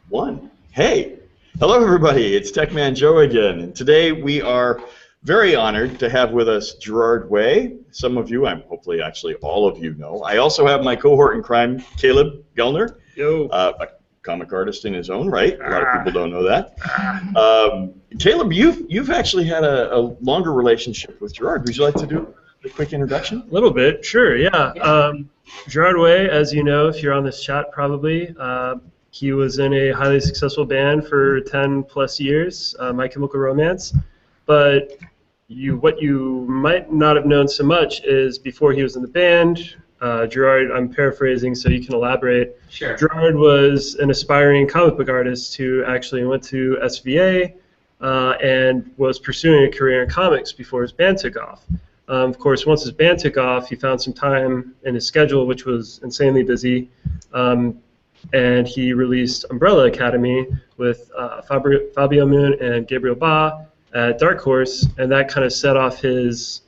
One. Hey, hello everybody. It's Techman Joe again, and today we are very honored to have with us Gerard Way. Some of you, I'm hopefully actually all of you know. I also have my cohort in crime, Caleb Gellner, Yo. A comic artist in his own right. A lot of people don't know that. Caleb, you've actually had a longer relationship with Gerard. Would you like to do a quick introduction? A little bit, sure, yeah. Gerard Way, as you know, if you're on this chat probably, he was in a highly successful band for 10 plus years, My Chemical Romance. But what you might not have known so much is before he was in the band, Gerard, I'm paraphrasing so you can elaborate. Sure. Gerard was an aspiring comic book artist who actually went to SVA and was pursuing a career in comics before his band took off. Of course, once his band took off, he found some time in his schedule, which was insanely busy, and he released Umbrella Academy with Fabio Moon and Gabriel Ba at Dark Horse, and that kind of set off his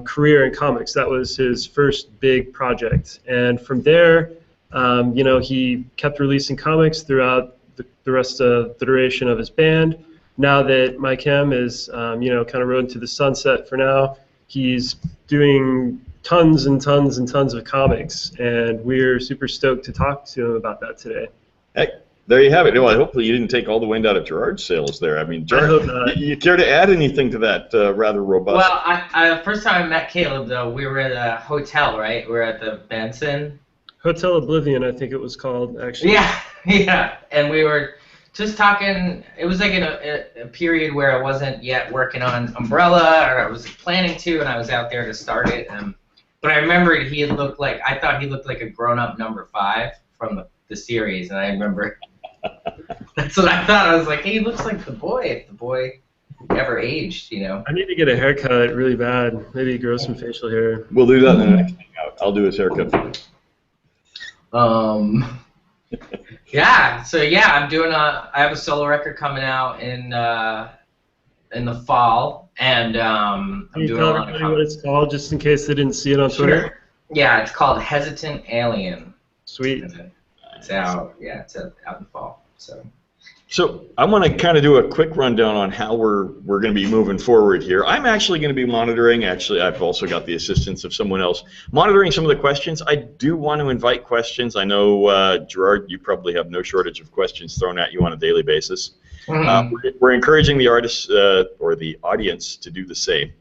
career in comics. That was his first big project, and from there, he kept releasing comics throughout the rest of the duration of his band. Now that My Chem is, kind of rode into the sunset for now, he's doing tons and tons and tons of comics, and we're super stoked to talk to him about that today. Hey, there you have it. Well, hopefully you didn't take all the wind out of Gerard's sails there. I mean, Gerard, I hope not. You care to add anything to that rather robust? Well, I first time I met Caleb, though, we were at a hotel, right? We were at the Benson. Hotel Oblivion, I think it was called, actually. Yeah, and we were just talking. It was like in a period where I wasn't yet working on Umbrella, or I was planning to, and I was out there to start it. But I remembered I thought he looked like a grown-up number 5 from the series, and I remember that's what I thought. I was like, hey, he looks like the boy, if the boy ever aged, I need to get a haircut really bad. Maybe grow some facial hair. We'll do that in the next hangout. I'll do his haircut for you. Yeah. So yeah, I have a solo record coming out in the fall, and I'm Can you doing tell a lot of everybody what it's called, just in case they didn't see it on Twitter? Sure. Yeah, it's called Hesitant Alien. Sweet. It's out. Yeah, it's out in the fall. So I want to kind of do a quick rundown on how we're going to be moving forward here. I'm actually going to be monitoring. Actually, I've also got the assistance of someone else monitoring some of the questions. I do want to invite questions. I know, Gerard, you probably have no shortage of questions thrown at you on a daily basis. Mm-hmm. We're encouraging the artists or the audience to do the same.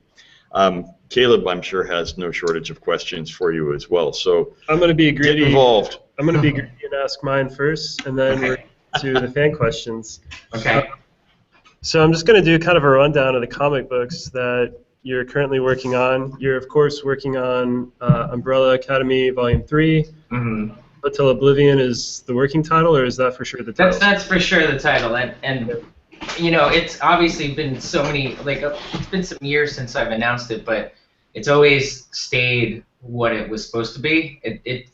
Caleb, I'm sure, has no shortage of questions for you as well. So I'm going to be greedy. Get involved. I'm going to be greedy and ask mine first, and then we're to the fan questions. Okay. So I'm just going to do kind of a rundown of the comic books that you're currently working on. You're, of course, working on Umbrella Academy Volume 3. Mm-hmm. Hotel Oblivion is the working title, or is that for sure the title? That's for sure the title, and it's obviously been so many, it's been some years since I've announced it, but it's always stayed what it was supposed to be.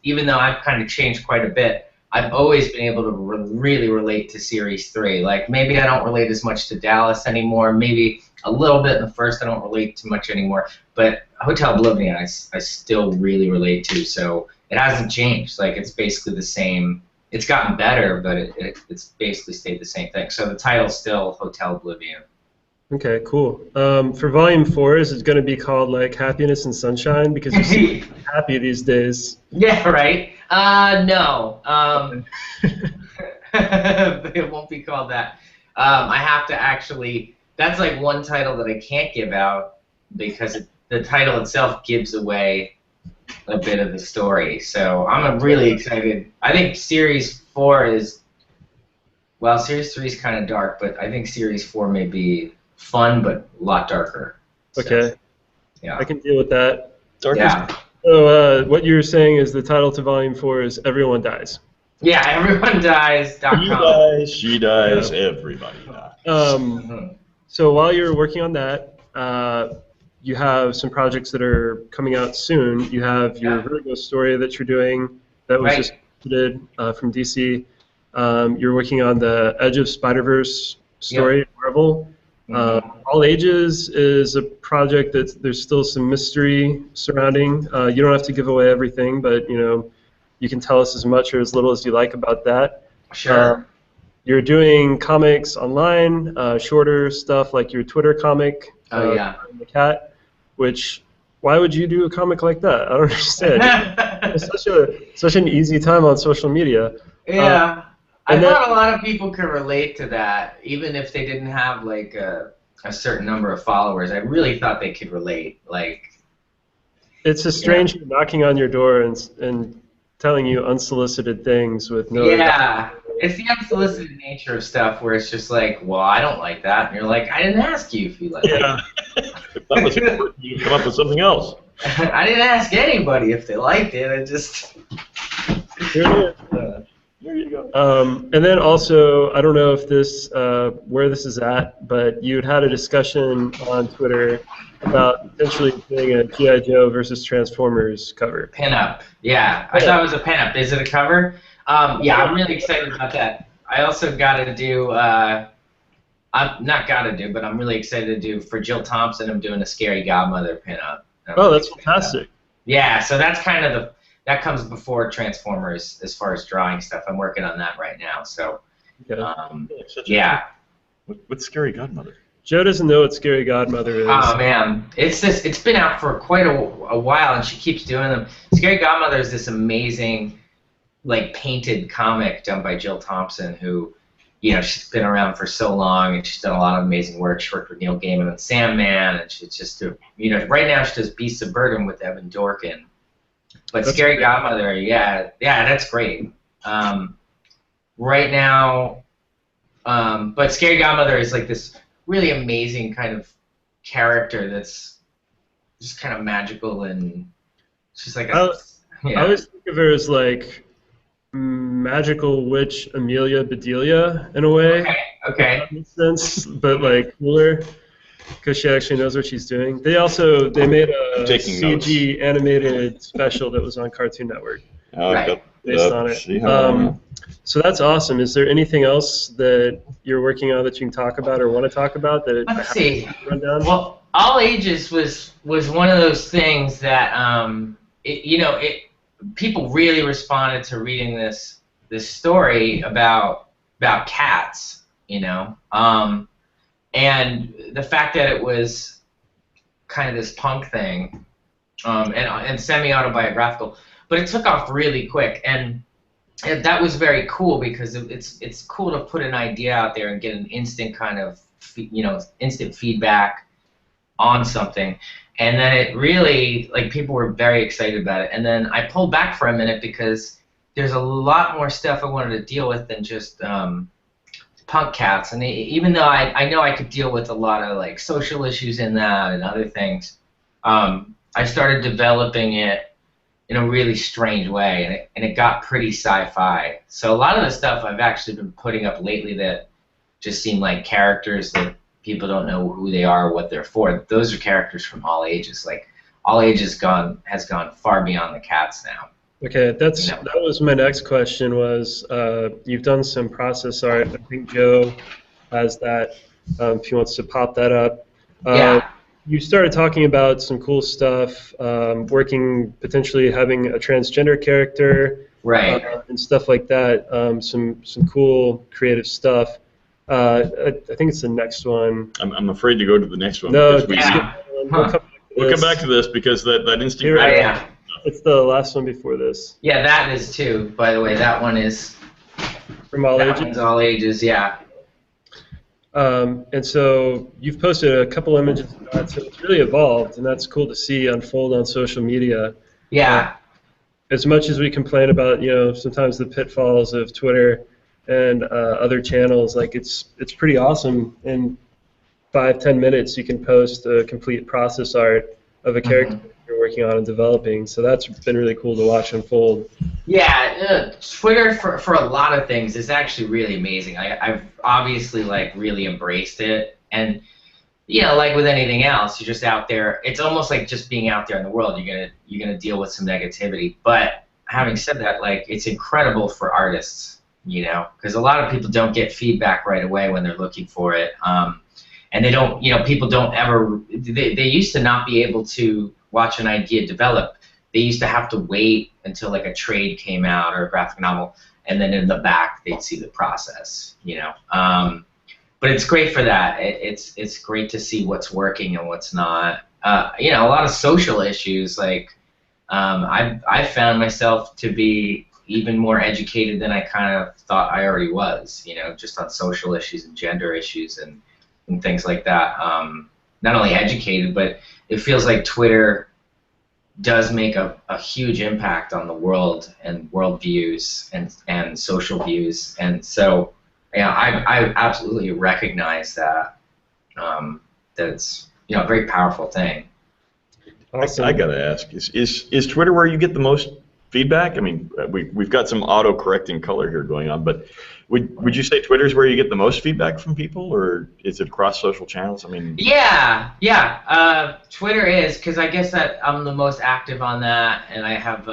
Even though I've kind of changed quite a bit, I've always been able to really relate to Series 3. Like, maybe I don't relate as much to Dallas anymore, maybe a little bit in the first I don't relate too much anymore, but Hotel Oblivion I still really relate to, so it hasn't changed. Like, it's basically the same. It's gotten better, but it's basically stayed the same thing. So the title's still Hotel Oblivion. Okay, cool. For Volume 4, is it going to be called, like, Happiness and Sunshine? Because you seem happy these days. Yeah, right? No. It won't be called that. I have to actually... That's, like, one title that I can't give out because the title itself gives away a bit of the story. So I'm really excited. I think Series 4 is... Well, Series 3 is kind of dark, but I think Series 4 may be fun, but a lot darker. Okay. So, yeah. I can deal with that. Yeah. So what you're saying is the title to Volume 4 is Everyone Dies. Yeah, everyonedies.com. He dies, she dies, everybody dies. So while you're working on that, you have some projects that are coming out soon. You have your Vertigo story that you're doing that was just completed from DC. You're working on the Edge of Spider-Verse story at Marvel. All Ages is a project that there's still some mystery surrounding. You don't have to give away everything, but you can tell us as much or as little as you like about that. Sure. you're doing comics online, shorter stuff like your Twitter comic, Oh yeah. The Cat, which, why would you do a comic like that? I don't understand. It's such an easy time on social media. Yeah. I and then- thought a lot of people could relate to that, even if they didn't have like a certain number of followers. I really thought they could relate. Like, It's a stranger knocking on your door and telling you unsolicited things with no. yeah, it's the unsolicited nature of stuff where it's just like, well, I don't like that, and you're like, I didn't ask you if you like Yeah. If that was important, you could come up with something else. it. I didn't ask anybody if they liked it. I just. Here it is. There you go. And then also, I don't know if this where this is at, but you had a discussion on Twitter about potentially doing a G.I. Joe versus Transformers cover. Pinup. Yeah, I thought it was a pinup. Is it a cover? Yeah, I'm really excited about that. I also got to do. I'm not got to do, but I'm really excited to do for Jill Thompson. I'm doing a Scary Godmother pinup. Oh, that's fantastic. Yeah, so that's kind of that comes before Transformers as far as drawing stuff. I'm working on that right now. So, yeah. What's Scary Godmother? Joe doesn't know what Scary Godmother is. Oh man, it's been out for quite a while, and she keeps doing them. Scary Godmother is this amazing, like painted comic done by Jill Thompson, who, she's been around for so long, and she's done a lot of amazing work. She worked with Neil Gaiman on Sandman, and she's just, right now she does Beasts of Burden with Evan Dorkin. But That's Scary great. Godmother, yeah, that's great. Right now, but Scary Godmother is like this really amazing kind of character that's just kind of magical, and she's like I always think of her as like magical witch Amelia Bedelia in a way. Okay. That makes sense, but like cooler because she actually knows what she's doing. They made a Taking CG animated special that was on Cartoon Network Right. based on it. So that's awesome. Is there anything else that you're working on that you can talk about or want to talk about that? Let's see. Run down? Well, All Ages was one of those things that people really responded to reading this story about cats, and the fact that it was kind of this punk thing, and semi-autobiographical, but it took off really quick, and that was very cool because it's cool to put an idea out there and get an instant kind of instant feedback on something, and then it really, like, people were very excited about it, and then I pulled back for a minute because there's a lot more stuff I wanted to deal with than just punk cats, and even though I know I could deal with a lot of like social issues in that and other things, I started developing it in a really strange way, and it got pretty sci-fi. So a lot of the stuff I've actually been putting up lately that just seem like characters that people don't know who they are or what they're for, those are characters from All Ages. Like, All Ages has gone far beyond the cats now. Okay, that was my next question. Was you've done some process art? I think Joe has that. If he wants to pop that up. Yeah. You started talking about some cool stuff, working, potentially having a transgender character, Right. And stuff like that. Some cool creative stuff. I think it's the next one. I'm afraid to go to the next one. No, because Yeah. we'll come back to this because that instant You're right. gratification. It's the last one before this. Yeah, that is too. By the way, that one is From All that Ages. one's All Ages. Yeah. And so you've posted a couple images of that, so it's really evolved, and that's cool to see unfold on social media. Yeah. As much as we complain about, sometimes the pitfalls of Twitter and other channels, like it's pretty awesome. In 5-10 minutes, you can post a complete process art of a character that you're working on and developing. So that's been really cool to watch unfold. Yeah, Twitter for a lot of things is actually really amazing. I've obviously really embraced it, and like with anything else, you're just out there. It's almost like just being out there in the world. You're gonna deal with some negativity. But having said that, it's incredible for artists, because a lot of people don't get feedback right away when they're looking for it, and they don't. People don't ever. They used to not be able to watch an idea develop. They used to have to wait until a trade came out or a graphic novel, and then in the back they'd see the process, you know. But it's great for that. It's great to see what's working and what's not. You know, a lot of social issues, like I've found myself to be even more educated than I kind of thought I already was, you know, just on social issues and gender issues and things like that. Not only educated, but it feels like Twitter does make a huge impact on the world and worldviews and social views. And so, yeah, I absolutely recognize that, that it's, you know, a very powerful thing. Awesome. I gotta ask, is Twitter where you get the most feedback? I mean, we've got some auto-correcting color here going on, but would you say Twitter's where you get the most feedback from people, or is it across social channels? I mean, yeah. Twitter is, because I guess that I'm the most active on that, and I have,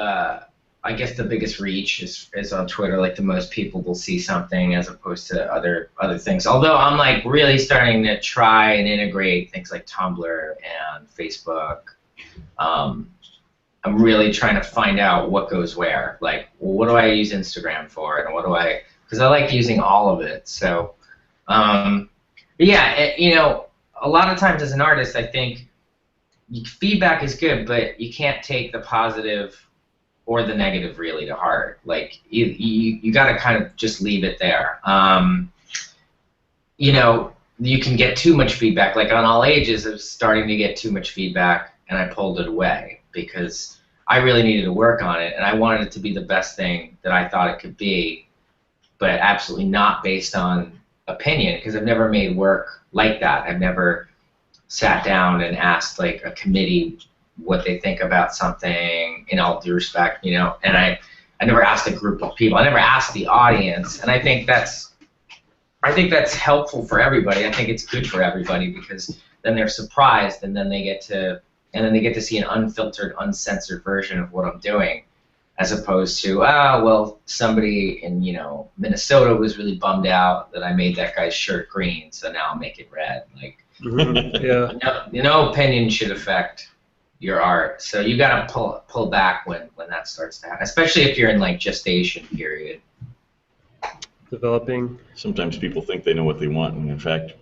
I guess the biggest reach is on Twitter. Like the most people will see something as opposed to other things. Although I'm like really starting to try and integrate things like Tumblr and Facebook. I'm really trying to find out what goes where. Like, well, what do I use Instagram for, and what do I? Because I like using all of it. So, yeah, you know, a lot of times as an artist, I think feedback is good, but you can't take the positive or the negative really to heart. Like, you got to kind of just leave it there. You know, you can get too much feedback. Like on All Ages, I was starting to get too much feedback, and I pulled it away because I really needed to work on it, and I wanted it to be the best thing that I thought it could be, but absolutely not based on opinion, because I've never made work like that. I've never sat down and asked like a committee what they think about something, in all due respect, you know, and I never asked a group of people. I never asked the audience, and I think that's helpful for everybody. I think it's good for everybody, because then they're surprised, and then they get to see an unfiltered, uncensored version of what I'm doing, as opposed to, well, somebody in, you know, Minnesota was really bummed out that I made that guy's shirt green, so now I'll make it red. Like, Yeah. No opinion should affect your art, so you got to pull back when that starts to happen, especially if you're in like gestation period. Developing. sometimes people think they know what they want, and in fact,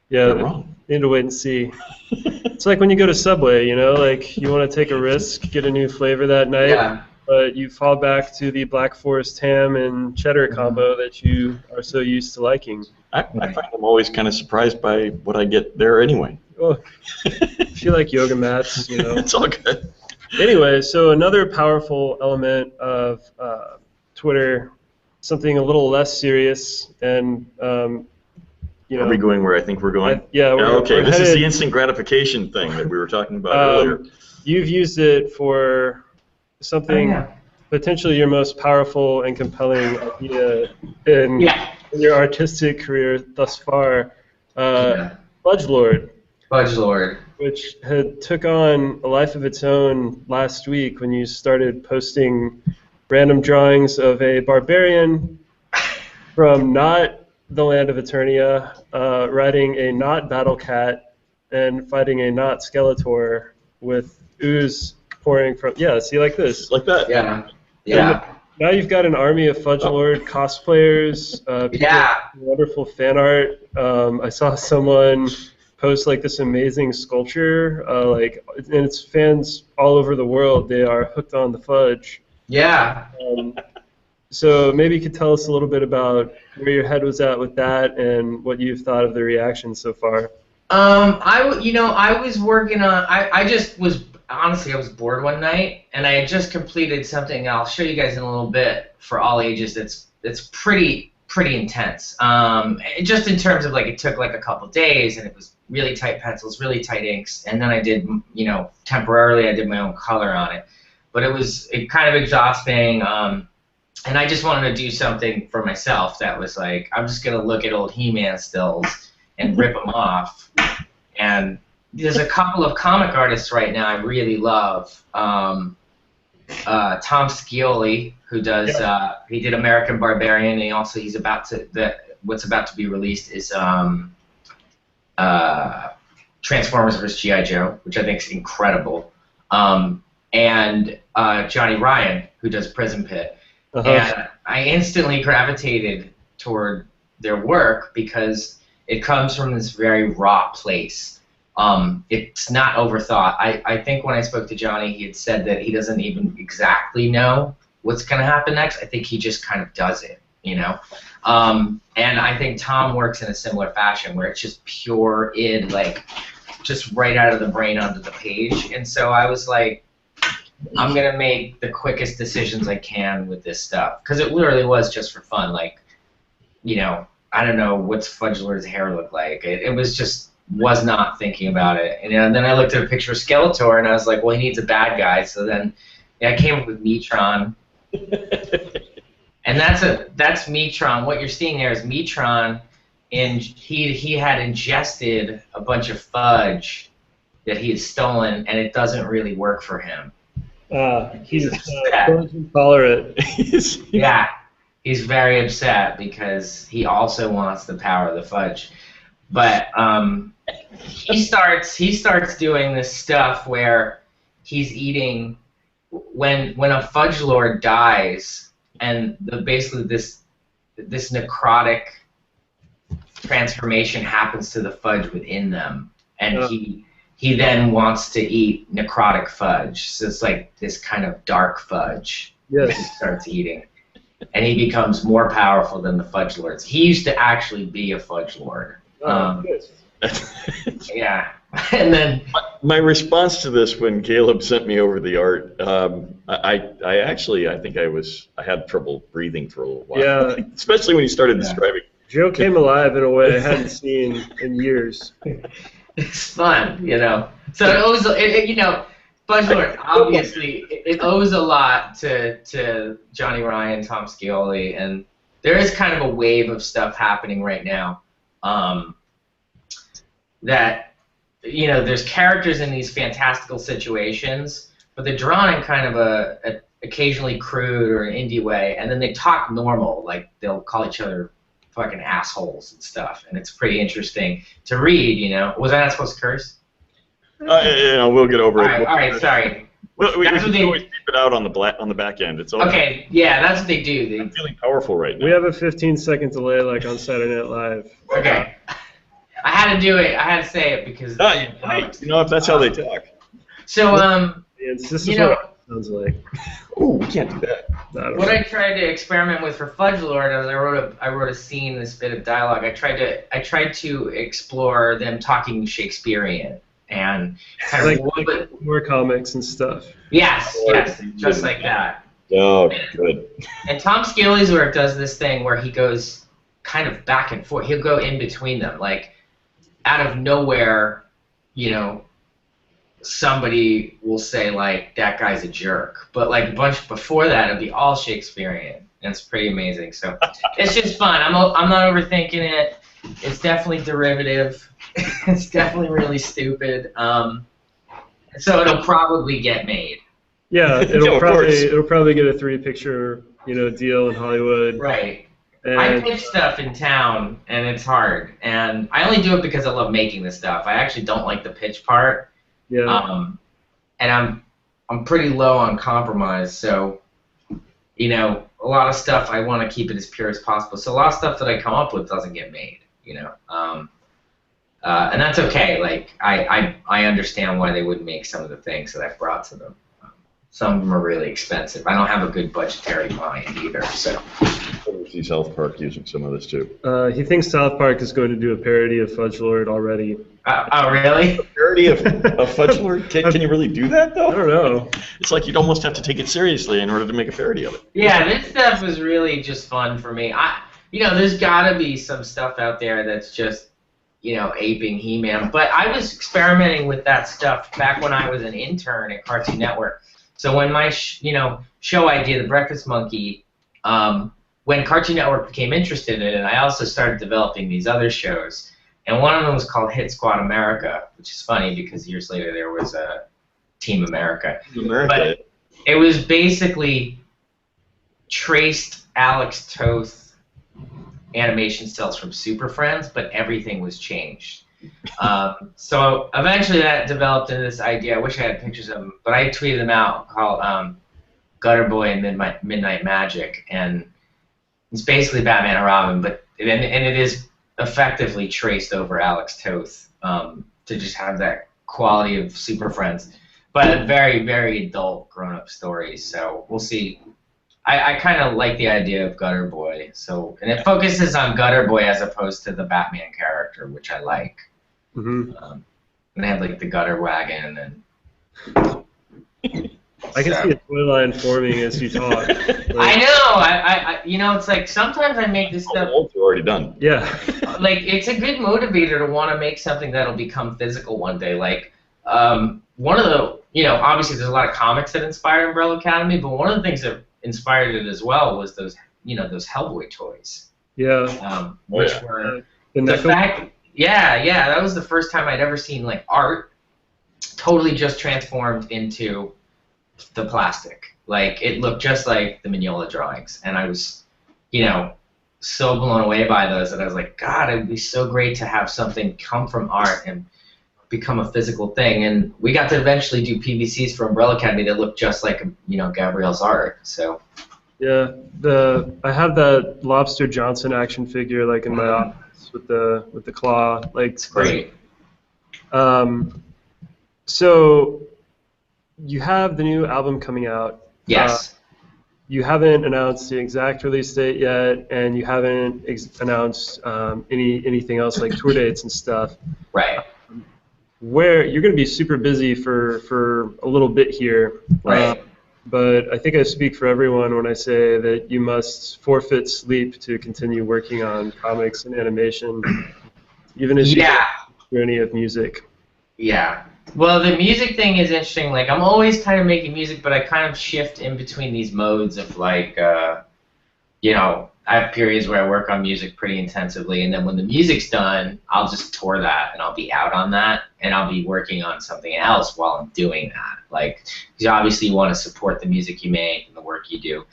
Yeah, they're wrong. need to wait and see. It's like when you go to Subway, you know, like you want to take a risk, get a new flavor that night, Yeah. but you fall back to the Black Forest ham and cheddar combo that you are so used to liking. I find I'm always kind of surprised by what I get there anyway. Oh, if you like yoga mats, you know. It's all good. Anyway, so another powerful element of Twitter, something a little less serious, and you know. Are we going where I think we're going? We're This is headed- the instant gratification thing that we were talking about earlier. You've used it for something potentially your most powerful and compelling idea in your artistic career thus far, Fudgelord. Fudgelord. Which had took on a life of its own last week when you started posting random drawings of a barbarian from not the land of Eternia, riding a not battle cat and fighting a not Skeletor with ooze pouring from. Yeah, see, like this. Like that. Yeah. And now you've got an army of Fudgelord cosplayers. Wonderful fan art. I saw someone post like this amazing sculpture, and it's fans all over the world. They are hooked on the fudge. Yeah. So maybe you could tell us a little bit about where your head was at with that and what you've thought of the reaction so far. I was working on. I just was honestly, I was bored one night, and I had just completed something. I'll show you guys in a little bit for All Ages. That's pretty intense. Just in terms of like it took like a couple days, and it was really tight pencils, really tight inks, and then I did, temporarily I did my own color on it, but it was kind of exhausting. And I just wanted to do something for myself that was like, I'm just gonna look at old He-Man stills and rip them off. And there's a couple of comic artists right now I really love. Tom Scioli, who does he did American Barbarian, and he's about to what's about to be released is Transformers vs. G.I. Joe, which I think is incredible. And Johnny Ryan, who does Prison Pit. And I instantly gravitated toward their work because it comes from this very raw place. It's not overthought. I think when I spoke to Johnny, he had said that he doesn't even exactly know what's going to happen next. I think he just kind of does it, you know? And I think Tom works in a similar fashion where it's just pure id, like just right out of the brain onto the page. And so I was like, I'm going to make the quickest decisions I can with this stuff. Because it literally was just for fun. Like, you know, I don't know what's Fudge Lord's hair look like. It was just, was not thinking about it. And then I looked at a picture of Skeletor and I was like, well, he needs a bad guy. So then I came up with Metron. And that's Metron. What you're seeing there is Metron, and he had ingested a bunch of fudge that he had stolen, and it doesn't really work for him. He's intolerant. Yeah, he's very upset because he also wants the power of the fudge. But he starts doing this stuff where he's eating when a fudge lord dies, and basically this necrotic transformation happens to the fudge within them, and he then wants to eat necrotic fudge. So it's like this kind of dark fudge that he starts eating. And he becomes more powerful than the Fudge Lords. He used to actually be a Fudge Lord. Yeah. And then my response to this when Caleb sent me over the art, I think I had trouble breathing for a little while. Yeah. Especially when he started describing. Joe came alive in a way I hadn't seen in years. It's fun, you know. So it owes, you know, Fudge Lord, obviously, it owes a lot to Johnny Ryan, Tom Scioli, and there is kind of a wave of stuff happening right now that, you know, there's characters in these fantastical situations, but they're drawn in kind of a occasionally crude or an indie way, and then they talk normal, like they'll call each other fucking assholes and stuff, and it's pretty interesting to read, you know. Was I not supposed to curse? You know, we'll get over it. All right, sorry. Well, we can always keep it out on the back end. It's all okay. Yeah, that's what they do. I'm feeling powerful right now. We have a 15-second delay, like on Saturday Night Live. Okay. I had to do it. I had to say it because. You know, if that's how they talk. So This is you know, what it sounds like. Oh, we can't do that. What I tried to experiment with for Fudge Lord, I wrote a scene, this bit of dialogue. I tried to explore them talking Shakespearean and kind of like more comics and stuff. Yes, just like that. Oh, good. And Tom Scioli's work does this thing where he goes kind of back and forth. He'll go in between them, like out of nowhere, you know. Somebody will say like that guy's a jerk, but like a bunch before that it'll be all Shakespearean, and it's pretty amazing. So it's just fun. I'm not overthinking it. It's definitely derivative. It's definitely really stupid. So it'll probably get made. Yeah, it'll probably get a 3-picture deal in Hollywood. Right. And I pitch stuff in town, and it's hard. And I only do it because I love making the stuff. I actually don't like the pitch part. Yeah. And I'm pretty low on compromise, so a lot of stuff I want to keep it as pure as possible. So a lot of stuff that I come up with doesn't get made, and that's okay. Like I understand why they wouldn't make some of the things that I've brought to them. Some of them are really expensive. I don't have a good budgetary mind either, so. I see South Park using some of this too. He thinks South Park is going to do a parody of Fudge Lord already. Oh, really? A parody of Fudge Lord? Can you really do that, though? I don't know. It's like you'd almost have to take it seriously in order to make a parody of it. Yeah, this stuff was really just fun for me. There's got to be some stuff out there that's just, aping He-Man. But I was experimenting with that stuff back when I was an intern at Cartoon Network. So when my, show idea, The Breakfast Monkey, when Cartoon Network became interested in it, I also started developing these other shows. And one of them was called Hit Squad America, which is funny because years later there was a Team America. But it was basically traced Alex Toth animation styles from Super Friends, but everything was changed. So eventually that developed into this idea. I wish I had pictures of them, but I tweeted them out called Gutter Boy and Midnight Magic, and it's basically Batman and Robin, but and it is effectively traced over Alex Toth to just have that quality of Super Friends, but very, very adult grown-up stories. So we'll see. I kind of like the idea of Gutter Boy, and it focuses on Gutter Boy as opposed to the Batman character, which I like. Mm-hmm. And they have like the gutter wagon and. I can see a toy line forming as you talk. Like, I know. You know, it's like sometimes I make this stuff. You're already done. Yeah. Like it's a good motivator to want to make something that'll become physical one day. Like one of the, obviously there's a lot of comics that inspired Umbrella Academy, but one of the things that inspired it as well was those Hellboy toys. Yeah. Which were the fact. Yeah, that was the first time I'd ever seen like art totally just transformed into the plastic. Like it looked just like the Mignola drawings, and I was, so blown away by those that I was like, God, it would be so great to have something come from art and become a physical thing. And we got to eventually do PVCs for Umbrella Academy that looked just like Gabrielle's art. So. Yeah, I have that Lobster Johnson action figure like in my office with the claw. Like it's great. So you have the new album coming out. Yes. You haven't announced the exact release date yet, and you haven't announced anything else like tour dates and stuff. Right. Where you're going to be super busy for a little bit here. Right. But I think I speak for everyone when I say that you must forfeit sleep to continue working on comics and animation, even as you do any of music. Yeah. Well, the music thing is interesting. Like, I'm always kind of making music, but I kind of shift in between these modes of, like, I have periods where I work on music pretty intensively, and then when the music's done, I'll just tour that, and I'll be out on that, and I'll be working on something else while I'm doing that. Like, because obviously you want to support the music you make and the work you do.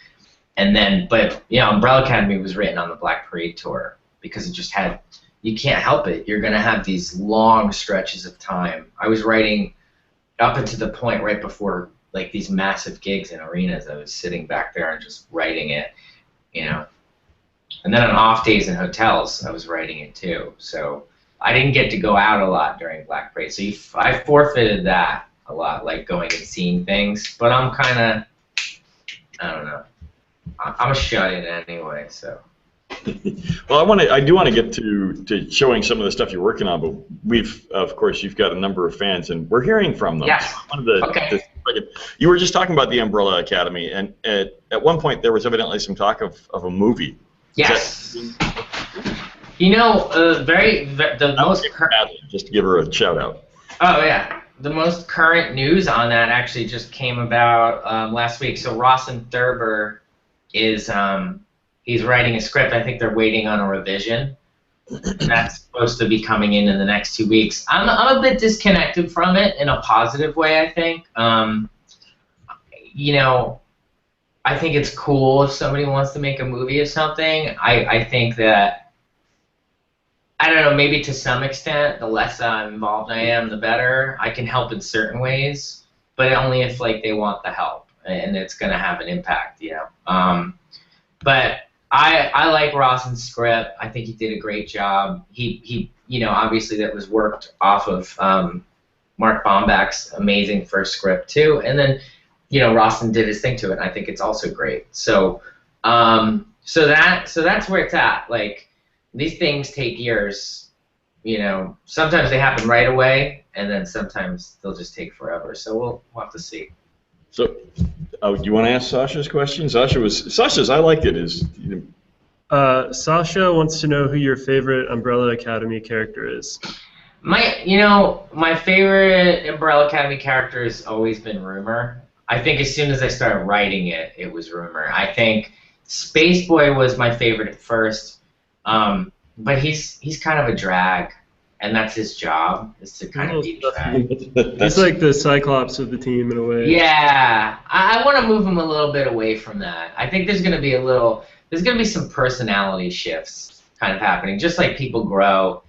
And then, but, Umbrella Academy was written on the Black Parade tour because it just had... You can't help it. You're going to have these long stretches of time. I was writing up until the point right before like these massive gigs in arenas. I was sitting back there and just writing it, And then on off days in hotels, I was writing it too. So I didn't get to go out a lot during Black Parade. So I forfeited that a lot, like going and seeing things. But I'm kind of, I don't know. I'm a shut-in anyway, so. Well, I do want to get to showing some of the stuff you're working on, but of course, you've got a number of fans, and we're hearing from them. Yes. You were just talking about the Umbrella Academy, and at one point there was evidently some talk of a movie. Yes. The most just to give her a shout out. Oh yeah, the most current news on that actually just came about last week. So Rawson Thurber is. He's writing a script. I think they're waiting on a revision. That's supposed to be coming in the next 2 weeks. I'm a bit disconnected from it in a positive way, I think. I think it's cool if somebody wants to make a movie of something. I think that, I don't know, maybe to some extent, the less involved I am, the better. I can help in certain ways, but only if like they want the help and it's going to have an impact, But I like Rawson's script. I think he did a great job. He obviously that was worked off of Mark Bomback's amazing first script too, and then Rawson did his thing to it. And I think it's also great. So that's where it's at. Like these things take years. Sometimes they happen right away, and then sometimes they'll just take forever. So we'll have to see. So, do you want to ask Sasha's question? Sasha's. I liked it. Sasha wants to know who your favorite Umbrella Academy character is. My favorite Umbrella Academy character has always been Rumor. I think as soon as I started writing it, it was Rumor. I think Space Boy was my favorite at first, but he's kind of a drag. And that's his job, is to kind of be drag. He's like the Cyclops of the team in a way. Yeah, I want to move him a little bit away from that. I think there's going to be some personality shifts kind of happening, just like people grow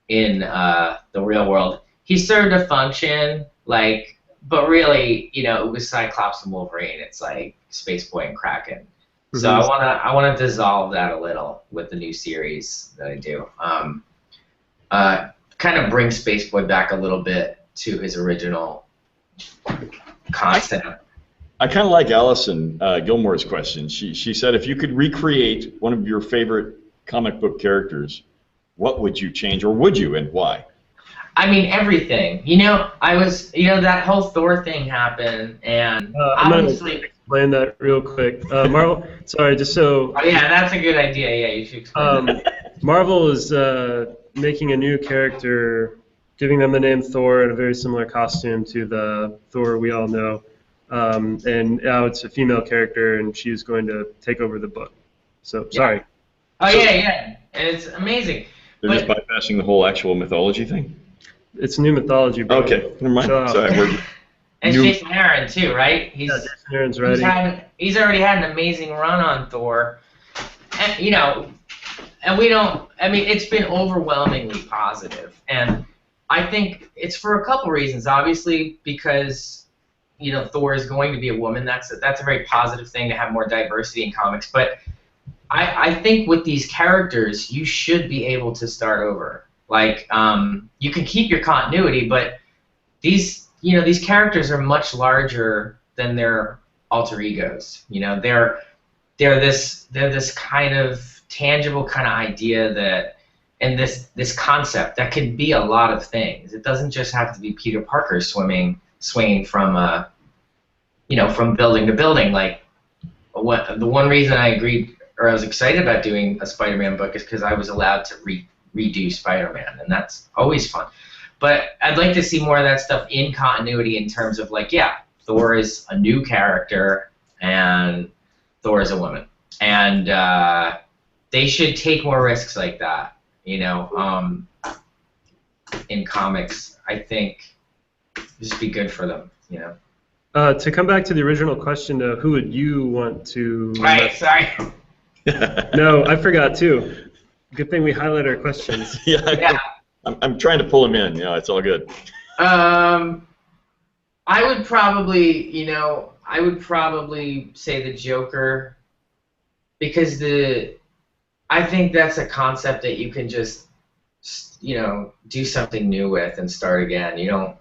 in the real world. He served a function, like but really, you know, with Cyclops and Wolverine, it's like Space Boy and Kraken. So I wanna dissolve that a little with the new series that I do. Kind of bring Space Boy back a little bit to his original concept. I kind of like Allison Gilmore's question. She said, if you could recreate one of your favorite comic book characters, what would you change, or would you, and why? I mean, everything. You know, that whole Thor thing happened, and obviously. Explain that real quick. Marvel, sorry, just so. Oh, yeah, that's a good idea. Yeah, you should explain that. Marvel is making a new character, giving them the name Thor and a very similar costume to the Thor we all know. And now it's a female character, and she's going to take over the book. So, sorry. Oh, yeah. And it's amazing. They're just bypassing the whole actual mythology thing? It's new mythology, bro. Okay, never mind. Sorry, and Jason Aaron, too, right? Jason Aaron's ready. He's already had an amazing run on Thor. And, you know, and we don't, I mean, it's been overwhelmingly positive. And I think it's for a couple reasons. Obviously, because, you know, Thor is going to be a woman. That's a very positive thing to have more diversity in comics. But I think with these characters, you should be able to start over. Like, you can keep your continuity, but these characters are much larger than their alter egos. You know, they're this kind of tangible kind of idea that, and this concept that can be a lot of things. It doesn't just have to be Peter Parker swinging from from building to building. Like, the one reason I agreed, or I was excited about doing a Spider-Man book, is because I was allowed to redo Spider-Man, and that's always fun. But I'd like to see more of that stuff in continuity, in terms of, like, yeah, Thor is a new character and Thor is a woman, and they should take more risks like that. You know, in comics, I think just be good for them. You know. To come back to the original question, who would you want to? Right. Sorry. No, I forgot too. Good thing we highlight our questions. Yeah. I'm trying to pull them in. You know, it's all good. I would probably say the Joker, because I think that's a concept that you can just, do something new with and start again. You know,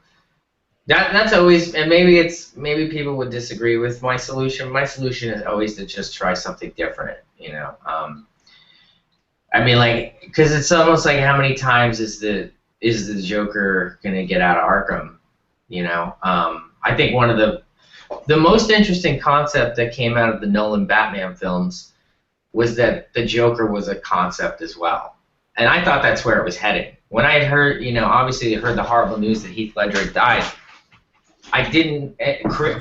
that's always, and maybe people would disagree with my solution. My solution is always to just try something different. You know. I mean, like, because it's almost like, how many times is the Joker gonna get out of Arkham? You know, I think one of the most interesting concept that came out of the Nolan Batman films was that the Joker was a concept as well, and I thought that's where it was heading. When I had heard, obviously I heard the horrible news that Heath Ledger had died, I didn't,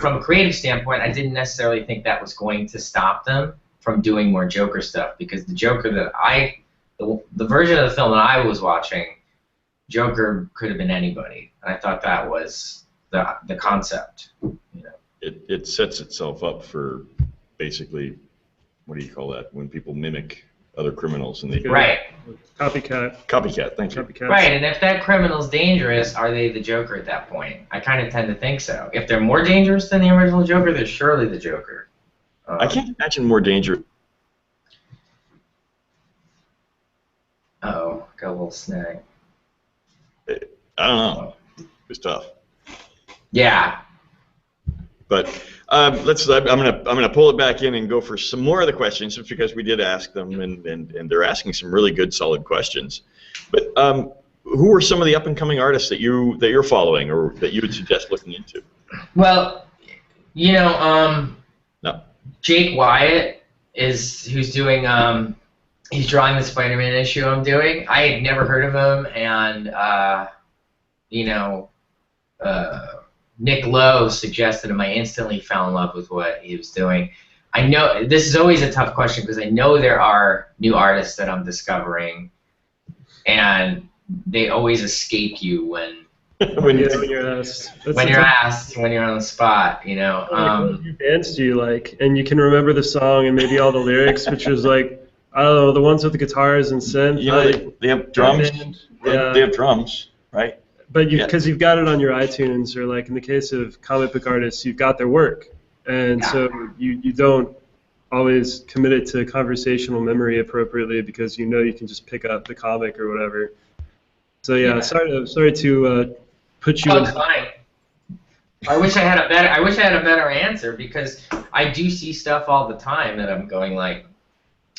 from a creative standpoint, I didn't necessarily think that was going to stop them from doing more Joker stuff, because the Joker the version of the film that I was watching, Joker could have been anybody, and I thought that was the concept. You know. It sets itself up for basically, what do you call that, when people mimic other criminals and they right. Copycat, thank you. Copycats. Right, and if that criminal's dangerous, are they the Joker at that point? I kind of tend to think so. If they're more dangerous than the original Joker, they're surely the Joker. I can't imagine more danger. Uh-oh, got a little snag. I don't know. It's tough. Yeah. But I'm gonna pull it back in and go for some more of the questions, just because we did ask them, and they're asking some really good, solid questions. But who are some of the up and coming artists that you're following, or that you would suggest looking into? Well, No. Jake Wyatt who's doing he's drawing the Spider-Man issue I'm doing. I had never heard of him, and Nick Lowe suggested him. I instantly fell in love with what he was doing. I know this is always a tough question, because I know there are new artists that I'm discovering, and they always escape you when you're asked. When you're on the spot, What bands do you like? And you can remember the song and maybe all the lyrics, which is like, I don't know, the ones with the guitars and synth. They have drums. Yeah. They have drums, right? But Yeah. because you've got it on your iTunes, or like in the case of comic book artists, you've got their work, and so you don't always commit it to conversational memory appropriately because you know you can just pick up the comic or whatever. So yeah, sorry to put you Oh, in. it's fine. I wish I had a better answer, because I do see stuff all the time that I'm going like,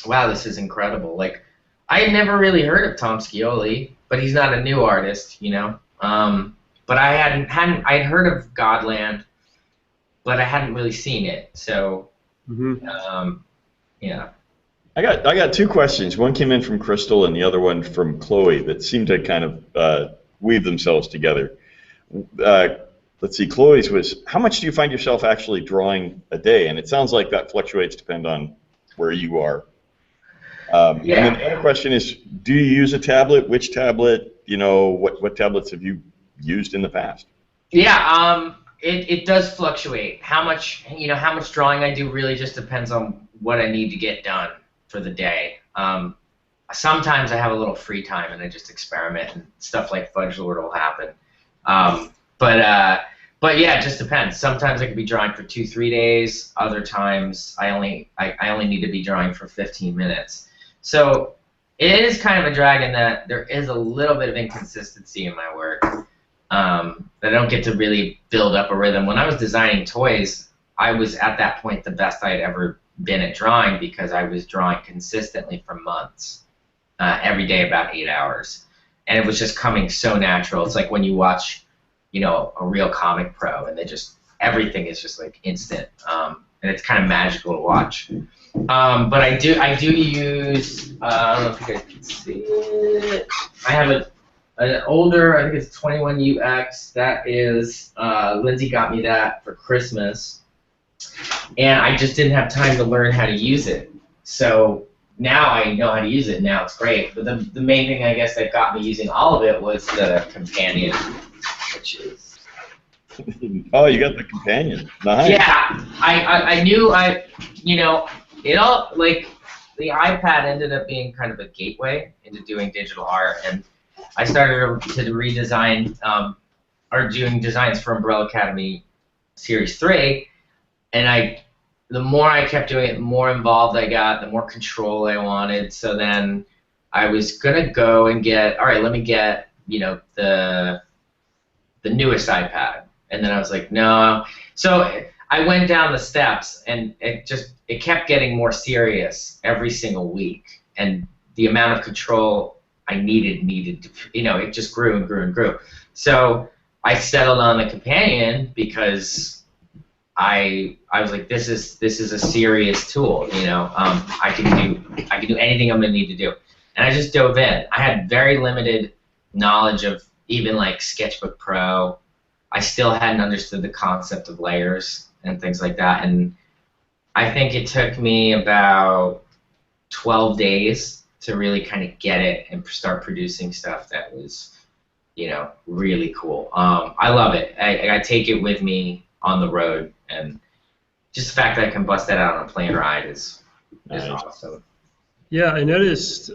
wow, this is incredible. Like, I had never really heard of Tom Scioli, but he's not a new artist, you know. But I'd heard of Godland, but I hadn't really seen it. So, yeah. I got two questions. One came in from Crystal and the other one from Chloe that seem to kind of weave themselves together. Let's see, Chloe's was, how much do you find yourself actually drawing a day? And it sounds like that fluctuates depending on where you are. And then the other question is, do you use a tablet? Which tablet? You know, what tablets have you used in the past? Yeah, it does fluctuate. How much drawing I do really just depends on what I need to get done for the day. Sometimes I have a little free time and I just experiment, and stuff like Fudge Lord will happen. But yeah, it just depends. Sometimes I could be drawing for 2-3 days. Other times I only need to be drawing for 15 minutes. So it is kind of a drag in that there is a little bit of inconsistency in my work. I don't get to really build up a rhythm. When I was designing toys, I was at that point the best I had ever been at drawing, because I was drawing consistently for months, every day about 8 hours, and it was just coming so natural. It's like when you watch, you know, a real comic pro, and everything is just like instant, and it's kind of magical to watch. But I do use, I don't know if you guys can see it. I have an older, I think it's 21UX. That is, Lindsay got me that for Christmas, and I just didn't have time to learn how to use it. So now I know how to use it. Now it's great. But the main thing, I guess, that got me using all of it was the companion, which is. Oh, you got the companion. Nice. Yeah, I knew it all, like, the iPad ended up being kind of a gateway into doing digital art, and I started to redesign, or doing designs for Umbrella Academy Series 3, and the more I kept doing it, the more involved I got, the more control I wanted. So then I was gonna go and let me get, you know, the newest iPad, and then I was like, no. So I went down the steps, and it kept getting more serious every single week, and the amount of control I needed to, you know, it just grew and grew and grew. So I settled on the companion because I was like, this is a serious tool, you know. I can do anything I'm gonna need to do, and I just dove in. I had very limited knowledge of even like Sketchbook Pro. I still hadn't understood the concept of layers and things like that, and I think it took me about 12 days to really kind of get it and start producing stuff that was, you know, really cool. I love it. I take it with me on the road, and just the fact that I can bust that out on a plane ride is awesome. Yeah, I noticed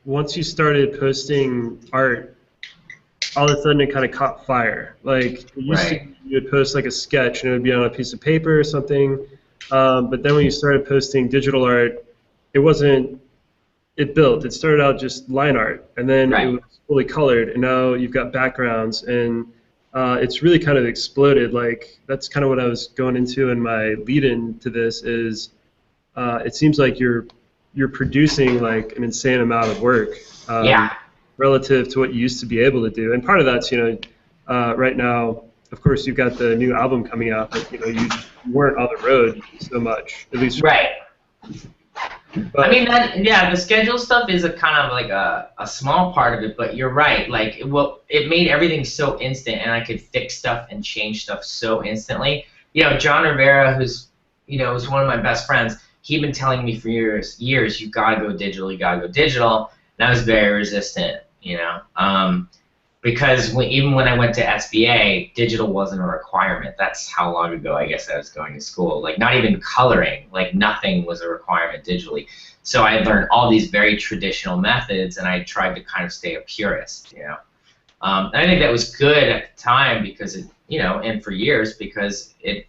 once you started posting art, all of a sudden it kind of caught fire. Like, it used to, you would post like a sketch and it would be on a piece of paper or something, but then when you started posting digital art, it built. It started out just line art, and then it was fully colored, and now you've got backgrounds, and it's really kind of exploded. Like, that's kind of what I was going into in my lead-in to this is it seems like you're producing like an insane amount of work relative to what you used to be able to do. And part of that's, you know, right now, of course, you've got the new album coming out, but, you know, you weren't on the road so much, at least. Right. But, I mean, the schedule stuff is a kind of like a small part of it, but you're right. Like, it made everything so instant, and I could fix stuff and change stuff so instantly. You know, John Rivera, who's, you know, was one of my best friends, he'd been telling me for years, you gotta go digital, and I was very resistant, you know, because even when I went to SBA, digital wasn't a requirement. That's how long ago I guess I was going to school. Like, not even coloring, like nothing was a requirement digitally. So I learned all these very traditional methods, and I tried to kind of stay a purist, you know. And I think that was good at the time because it, and for years because it,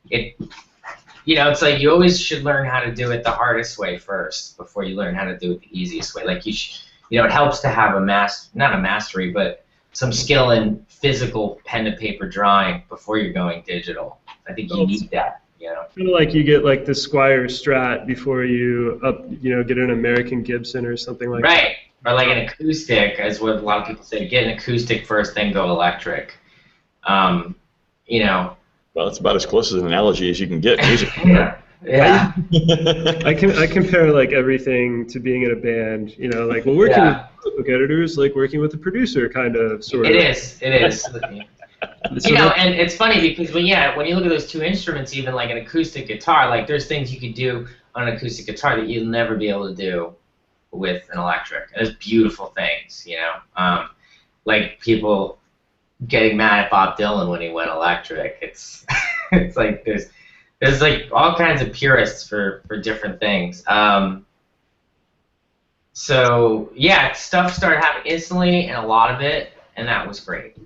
it's like you always should learn how to do it the hardest way first before you learn how to do it the easiest way. Like it helps to have not a mastery, but some skill in physical pen to paper drawing before you're going digital. I think you need that. Kind of like you get like the Squire Strat before you get an American Gibson or something like that. Right, or like an acoustic, as what a lot of people say. Get an acoustic first, then go electric. Well, it's about as close as an analogy as you can get. Music. Yeah. I compare like everything to being in a band. Like working with book editors, like working with a producer, kind of sort of. It is. And it's funny because when you look at those two instruments, even like an acoustic guitar, like there's things you could do on an acoustic guitar that you'll never be able to do with an electric. And there's beautiful things, like people getting mad at Bob Dylan when he went electric. It's it's like there's like all kinds of purists for different things. So yeah, stuff started happening instantly, and a lot of it, and that was great.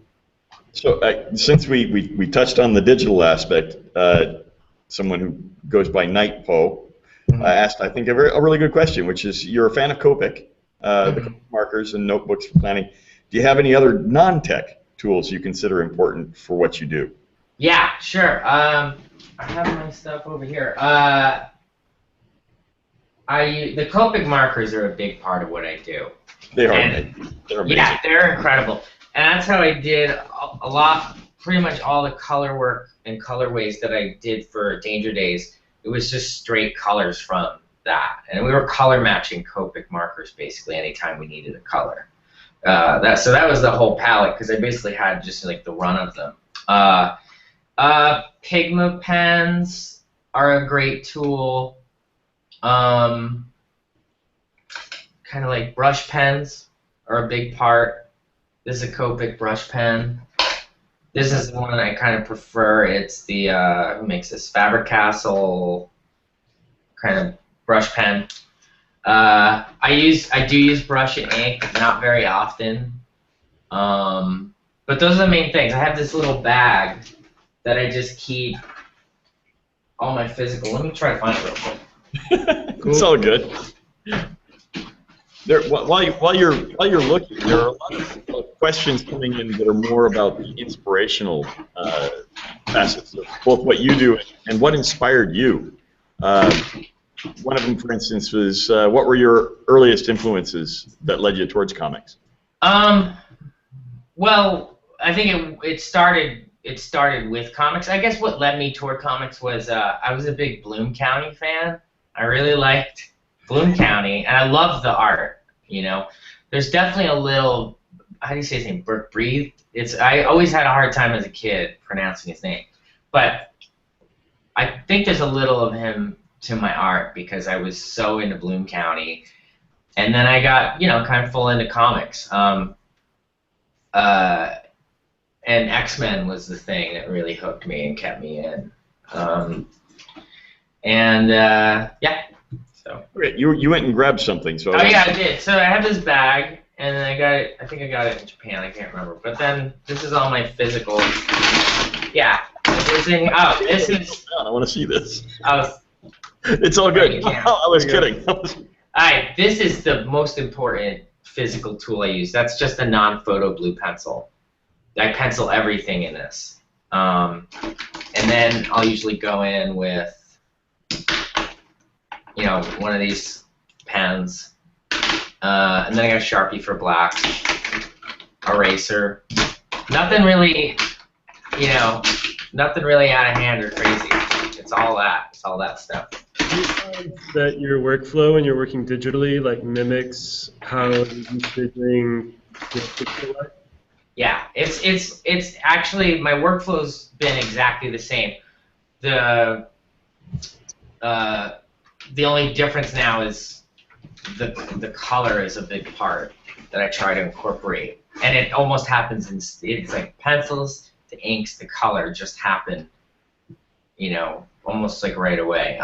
So since we touched on the digital aspect, someone who goes by Night Poe asked, I think, a really good question, which is, you're a fan of Copic, the Copic markers and notebooks for planning. Do you have any other non-tech tools you consider important for what you do? Yeah, sure. I have my stuff over here. The Copic markers are a big part of what I do. They're amazing. Yeah, they're incredible. And that's how I did a lot, pretty much all the color work and colorways that I did for Danger Days. It was just straight colors from that. And we were color matching Copic markers basically anytime we needed a color. So that was the whole palette, because I basically had just like the run of them. Pigma pens are a great tool. Kind of like brush pens are a big part. This is a Copic brush pen. This is the one I kind of prefer. It's the who makes this? Faber-Castell kind of brush pen. I do use brush and ink, not very often. But those are the main things. I have this little bag that I just keep all my physical. Let me try to find it real quick. It's all good. While you're looking, there are a lot of questions coming in that are more about the inspirational facets of both what you do and what inspired you. One of them, for instance, was what were your earliest influences that led you towards comics? Well, I think it started with comics. I guess what led me toward comics was I was a big Bloom County fan. I really liked Bloom County, and I loved the art. There's definitely a little, how do you say his name? Burke Breathe. I always had a hard time as a kid pronouncing his name, but I think there's a little of him to my art because I was so into Bloom County, and then I got kind of full into comics. And X-Men was the thing that really hooked me and kept me in. Yeah. So. Great. You went and grabbed something. So. Oh yeah, I did. So I have this bag, and then I got it. I think I got it in Japan. I can't remember. But then this is all my physical. Yeah. This is. I want to see this. It's all good. I was kidding. Alright, this is the most important physical tool I use. That's just a non-photo blue pencil. I pencil everything in this. And then I'll usually go in with one of these pens, and then I got a Sharpie for black, eraser. Nothing really out of hand or crazy. It's all that stuff. Do you find that your workflow when you're working digitally mimics how you used to doing physical life? Yeah, it's actually, my workflow's been exactly the same. The only difference now is the color is a big part that I try to incorporate, and it almost happens it's like pencils to inks to color just happen, almost like right away.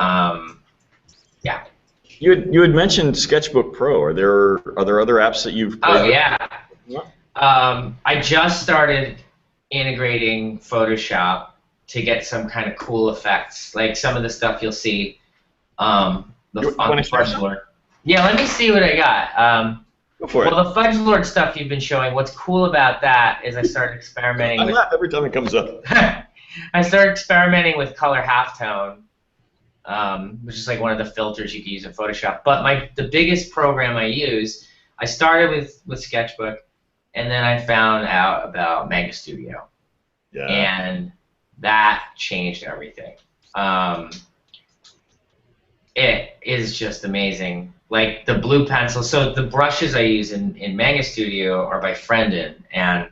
Yeah. You had mentioned Sketchbook Pro. Are there other apps that you've played with? Yeah. I just started integrating Photoshop to get some kind of cool effects, like some of the stuff you'll see. The You wanna share Fudge some? Lord. Yeah, let me see what I got. Go for it. Well, the Fudge Lord stuff you've been showing, what's cool about that is I started experimenting I with. laugh every time it comes up. I started experimenting with color halftone, which is like one of the filters you can use in Photoshop. But the biggest program I use, I started with Sketchbook, and then I found out about Manga Studio, Yeah. and that changed everything. It is just amazing. Like the blue pencil. So the brushes I use in Manga Studio are by Friendon, and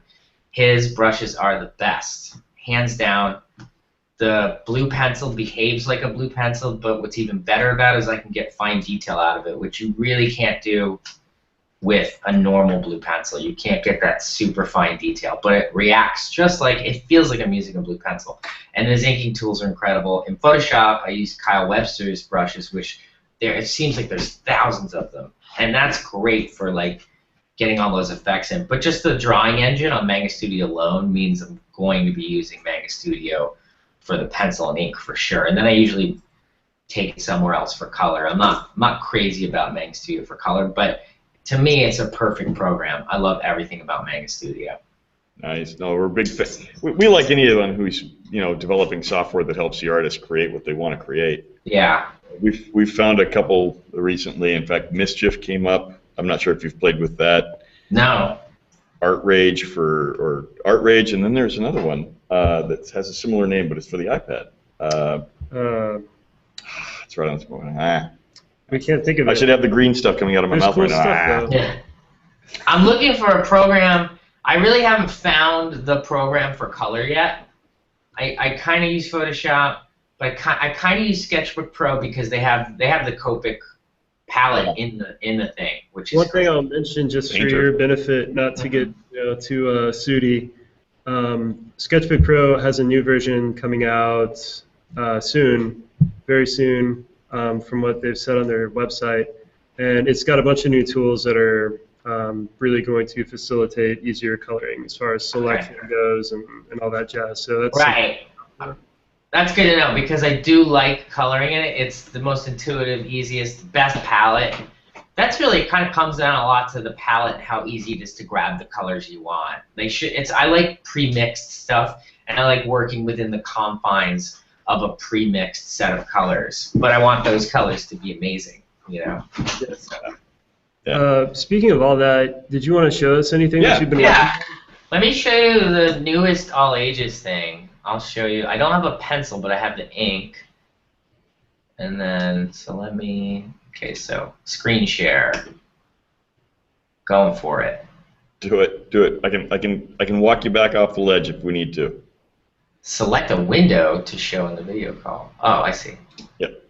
his brushes are the best, hands down. The blue pencil behaves like a blue pencil, but what's even better about it is I can get fine detail out of it, which you really can't do with a normal blue pencil. You can't get that super fine detail, but it reacts just like, it feels like I'm using a blue pencil. And his inking tools are incredible. In Photoshop, I use Kyle Webster's brushes, which it seems like there's thousands of them. And that's great for like getting all those effects in. But just the drawing engine on Manga Studio alone means I'm going to be using Manga Studio for the pencil and ink for sure. And then I usually take it somewhere else for color. I'm not crazy about Manga Studio for color, but to me, it's a perfect program. I love everything about Manga Studio. Nice. No, we're big fans. We like anyone who's developing software that helps the artist create what they want to create. Yeah. We've found a couple recently. In fact, Mischief came up. I'm not sure if you've played with that. No. Art Rage, and then there's another one that has a similar name, but it's for the iPad. It's right on the phone. We can't think of it. I should have the green stuff coming out of my There's mouth cool right now. stuff, though. Yeah. I'm looking for a program. I really haven't found the program for color yet. I kind of use Photoshop, but I kind of use Sketchbook Pro because they have the Copic palette in the thing, which is One thing I'll mention just for Painter. your benefit, not to get too sooty, Sketchbook Pro has a new version coming out soon, very soon, from what they've said on their website, and it's got a bunch of new tools that are really going to facilitate easier coloring as far as selection goes and all that jazz. So that's right. That's good to know because I do like coloring in it. It's the most intuitive, easiest, best palette. That's really kind of comes down a lot to the palette, how easy it is to grab the colors you want. I like pre-mixed stuff, and I like working within the confines of a pre-mixed set of colors. But I want those colors to be amazing, Yeah. Speaking of all that, did you want to show us anything that you've been Yeah. watching? Let me show you the newest all ages thing. I'll show you. I don't have a pencil, but I have the ink. And then, so screen share. Going for it. Do it. I can walk you back off the ledge if we need to. Select a window to show in the video call. Oh, I see. Yep.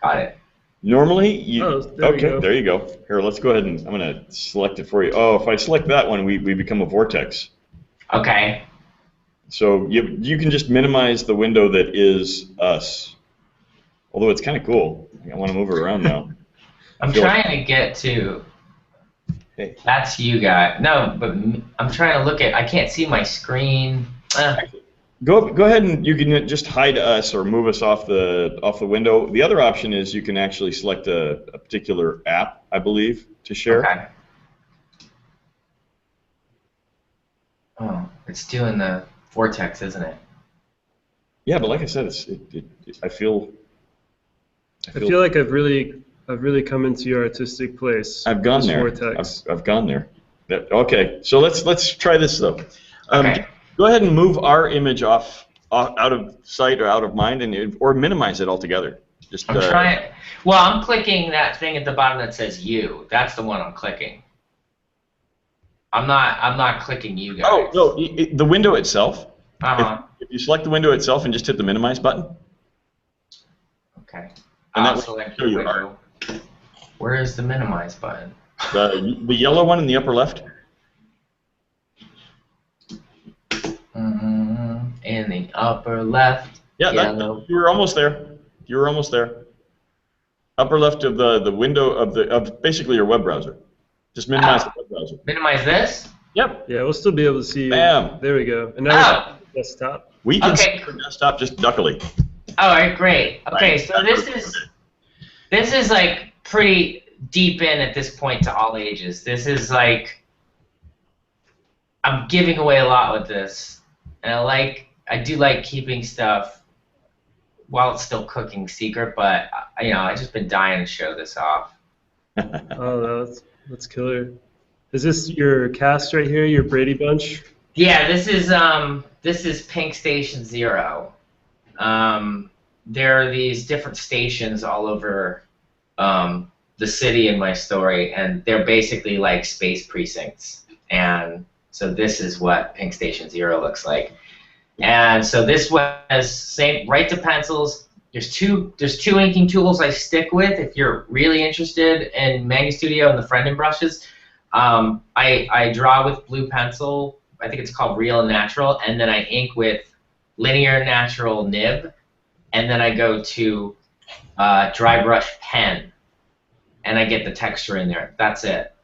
Got it. Normally, there you go. Here, let's go ahead and I'm going to select it for you. Oh, if I select that one, we become a vortex. Okay. So you can just minimize the window that is us. Although it's kind of cool. I want to move it around now. I'm trying to get to. Hey. That's you guys. No, but I'm trying to look at. I can't see my screen. Go ahead and you can just hide us or move us off the window. The other option is you can actually select a particular app, I believe, to share. Okay. Oh, it's doing the vortex, isn't it? Yeah, but like I said, I feel like I've really come into your artistic place. I've gone there. Vortex. I've gone there. Okay, so let's try this though. Okay. Go ahead and move our image out of sight or out of mind, or minimize it altogether. Just. I'm trying. Well, I'm clicking that thing at the bottom that says "you." That's the one I'm clicking. I'm not clicking you guys. Oh no, the window itself. Uh-huh. If you select the window itself and just hit the minimize button. Okay. And that I'll will select show the you window. Where is the minimize button? The yellow one in the upper left. In the upper left. Yeah, yellow. you were almost there. You were almost there. Upper left of the window of basically your web browser. Just minimize the web browser. Minimize this? Yep. Yeah, we'll still be able to see you. Bam. There we go. And now Oh. desktop. We can Okay. see your desktop just duckily. All right, great. Okay, Right. so this is like pretty deep in at this point to all ages. This is like I'm giving away a lot with this, and I do like keeping stuff while it's still cooking secret, but I just been dying to show this off. Oh, that's killer. Is this your cast right here, your Brady Bunch? Yeah, this is Pink Station Zero. There are these different stations all over the city in my story, and they're basically like space precincts. And so this is what Pink Station Zero looks like. And so this was same right to pencils. There's two inking tools I stick with if you're really interested in Manga Studio and the Friendin brushes. I draw with blue pencil. I think it's called Real and Natural, and then I ink with Linear Natural Nib, and then I go to dry brush pen, and I get the texture in there. That's it.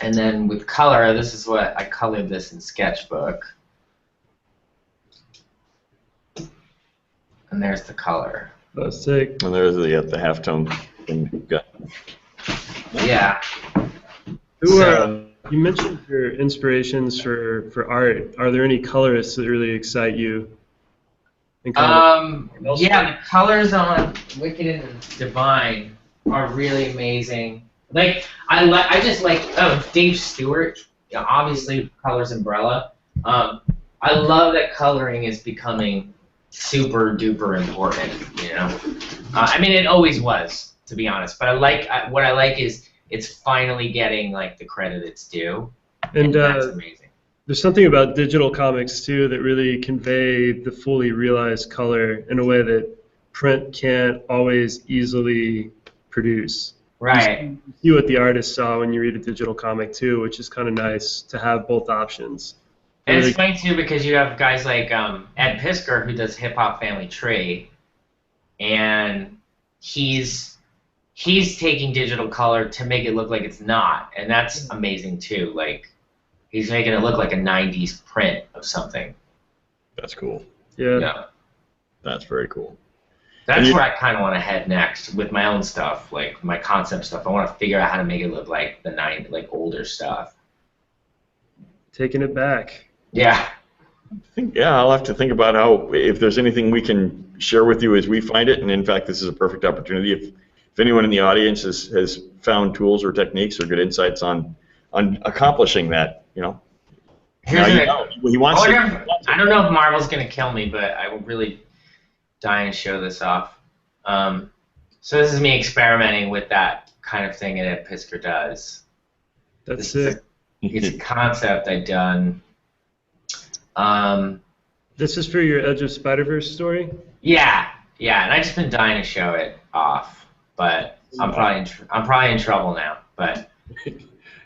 And then with color, this is what I colored this in Sketchbook. And there's the color. That's sick. And there's the halftone thing you've got. Yeah. You mentioned your inspirations for art. Are there any colorists that really excite you? Yeah, the colors on Wicked and Divine are really amazing. Like I just like Dave Stewart. Obviously, colors Umbrella. I love that coloring is becoming super duper important. I mean, it always was, to be honest. But what I like is it's finally getting like the credit it's due, and that's amazing. There's something about digital comics too that really convey the fully realized color in a way that print can't always easily produce. Right. You see what the artist saw when you read a digital comic too, which is kind of nice to have both options. And it's funny too because you have guys like Ed Pisker who does Hip Hop Family Tree, and he's taking digital color to make it look like it's not, and that's amazing too. Like he's making it look like a '90s print of something. That's cool. Yeah. That's very cool. That's where I kind of want to head next with my own stuff, like my concept stuff. I want to figure out how to make it look like the like older stuff. Taking it back. Yeah. I'll have to think about if there's anything we can share with you as we find it. And in fact, this is a perfect opportunity. If anyone in the audience has found tools or techniques or good insights on accomplishing that, he wants to. I don't know if Marvel's gonna kill me, but I will really dying to show this off. So this is me experimenting with that kind of thing that Ed Pisker does. That's it. It's a concept I've done. This is for your Edge of Spider-Verse story? Yeah, and I've just been dying to show it off, but I'm probably in trouble now. But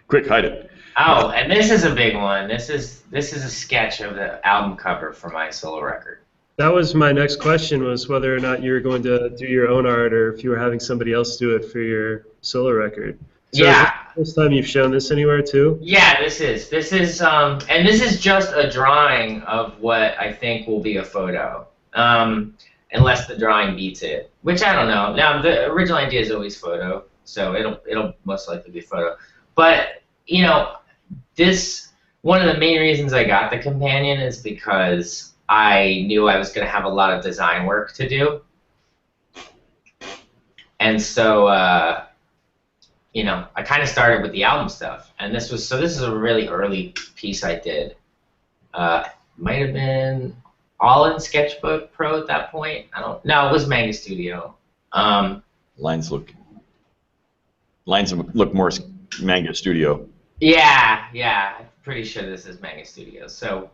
quick, hide it. Oh, and this is a big one. This is a sketch of the album cover for my solo record. That was my next question, was whether or not you were going to do your own art or if you were having somebody else do it for your solo record. So Yeah. Is this the first time you've shown this anywhere too? Yeah, this is and this is just a drawing of what I think will be a photo, unless the drawing beats it, which I don't know. Now the original idea is always photo, so it'll most likely be photo. But this one of the main reasons I got the companion is because I knew I was going to have a lot of design work to do, and so I kind of started with the album stuff, and this is a really early piece I did. Might have been all in Sketchbook Pro at that point. No, it was Manga Studio. Lines look more Manga Studio. Yeah, I'm pretty sure this is Manga Studio. So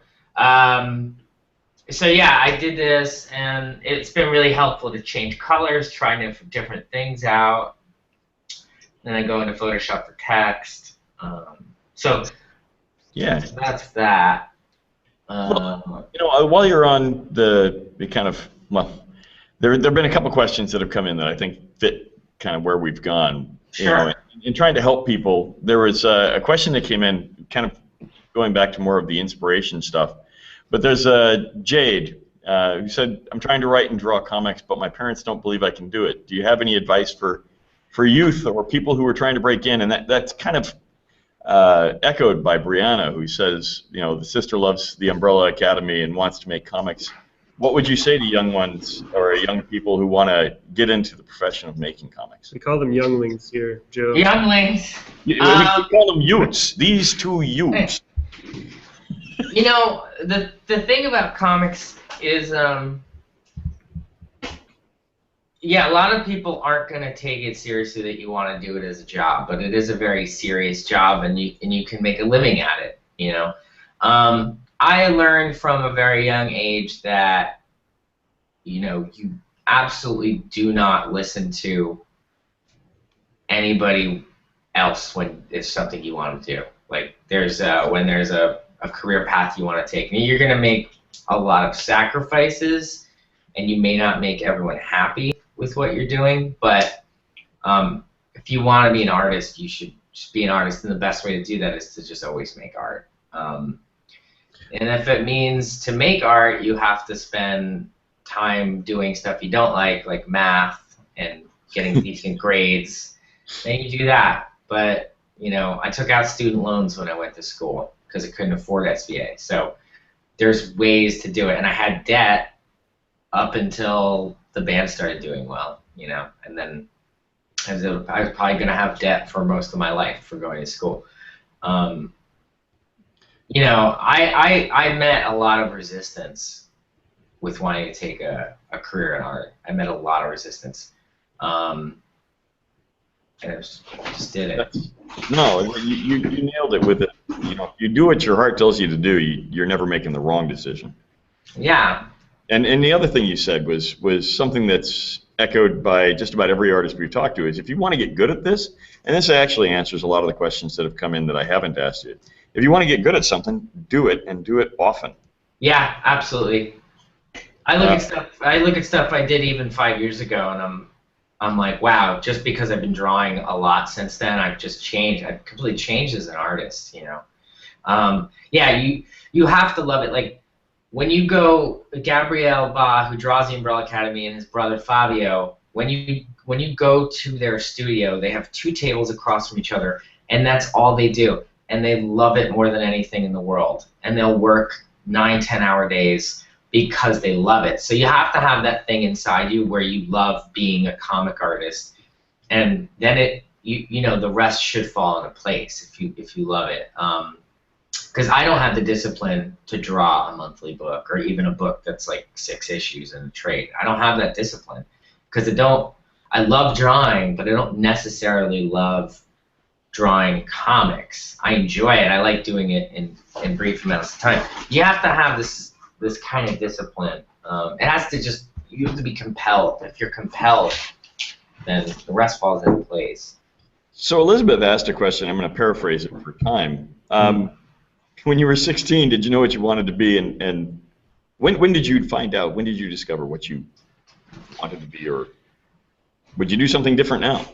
yeah, I did this, and it's been really helpful to change colors, try different things out. Then I go into Photoshop for text. So that's that. While you're on the kind of, there have been a couple questions that have come in that I think fit kind of where we've gone. you know, Sure. in trying to help people. There was a question that came in, kind of going back to more of the inspiration stuff. But there's Jade who said, "I'm trying to write and draw comics, but my parents don't believe I can do it. Do you have any advice for youth or people who are trying to break in?" And that's kind of echoed by Brianna, who says, you know, the sister loves the Umbrella Academy and wants to make comics. What would you say to young ones or young people who want to get into the profession of making comics? We call them younglings here, Joe. Younglings. We call them youths. These two youths. You know, the thing about comics is, yeah, a lot of people aren't going to take it seriously that you want to do it as a job, but it is a very serious job, and you can make a living at it. You know, I learned from a very young age that, you know, you absolutely do not listen to anybody else when it's something you want to do. Like when there's a career path you want to take, and you're going to make a lot of sacrifices, and you may not make everyone happy with what you're doing, but if you want to be an artist, you should just be an artist, and the best way to do that is to just always make art. And if it means to make art, you have to spend time doing stuff you don't like math and getting decent grades, then you do that. But, you know, I took out student loans when I went to school because I couldn't afford SVA. So there's ways to do it, and I had debt up until the band started doing well, you know, and then I was probably going to have debt for most of my life for going to school. You know, I met a lot of resistance with wanting to take a career in art. I met a lot of resistance, and I just did it. No, you nailed it with it. You know, if you do what your heart tells you to do, you're never making the wrong decision. Yeah. And the other thing you said was something that's echoed by just about every artist we've talked to, is if you want to get good at this, and this actually answers a lot of the questions that have come in that I haven't asked you. If you want to get good at something, do it, and do it often. Yeah, absolutely. I look at stuff I did even 5 years ago, and I'm like, wow, just because I've been drawing a lot since then, I've just changed. I've completely changed as an artist, you know. Yeah, you have to love it. Like, when you go, Gabriel Ba, who draws the Umbrella Academy, and his brother Fabio, when you go to their studio, they have 2 tables across from each other, and that's all they do. And they love it more than anything in the world. And they'll work 9-10-hour days because they love it. So you have to have that thing inside you where you love being a comic artist, and then you know, the rest should fall into place if you love it. Because I don't have the discipline to draw a monthly book or even a book that's like 6 issues in a trade. I don't have that discipline because I love drawing, but I don't necessarily love drawing comics. I enjoy it. I like doing it in brief amounts of time. You have to have this kind of discipline. It has to you have to be compelled. If you're compelled, then the rest falls into place. So Elizabeth asked a question. I'm going to paraphrase it for time. When you were 16, did you know what you wanted to be, and when did you find out? When did you discover what you wanted to be, or would you do something different now?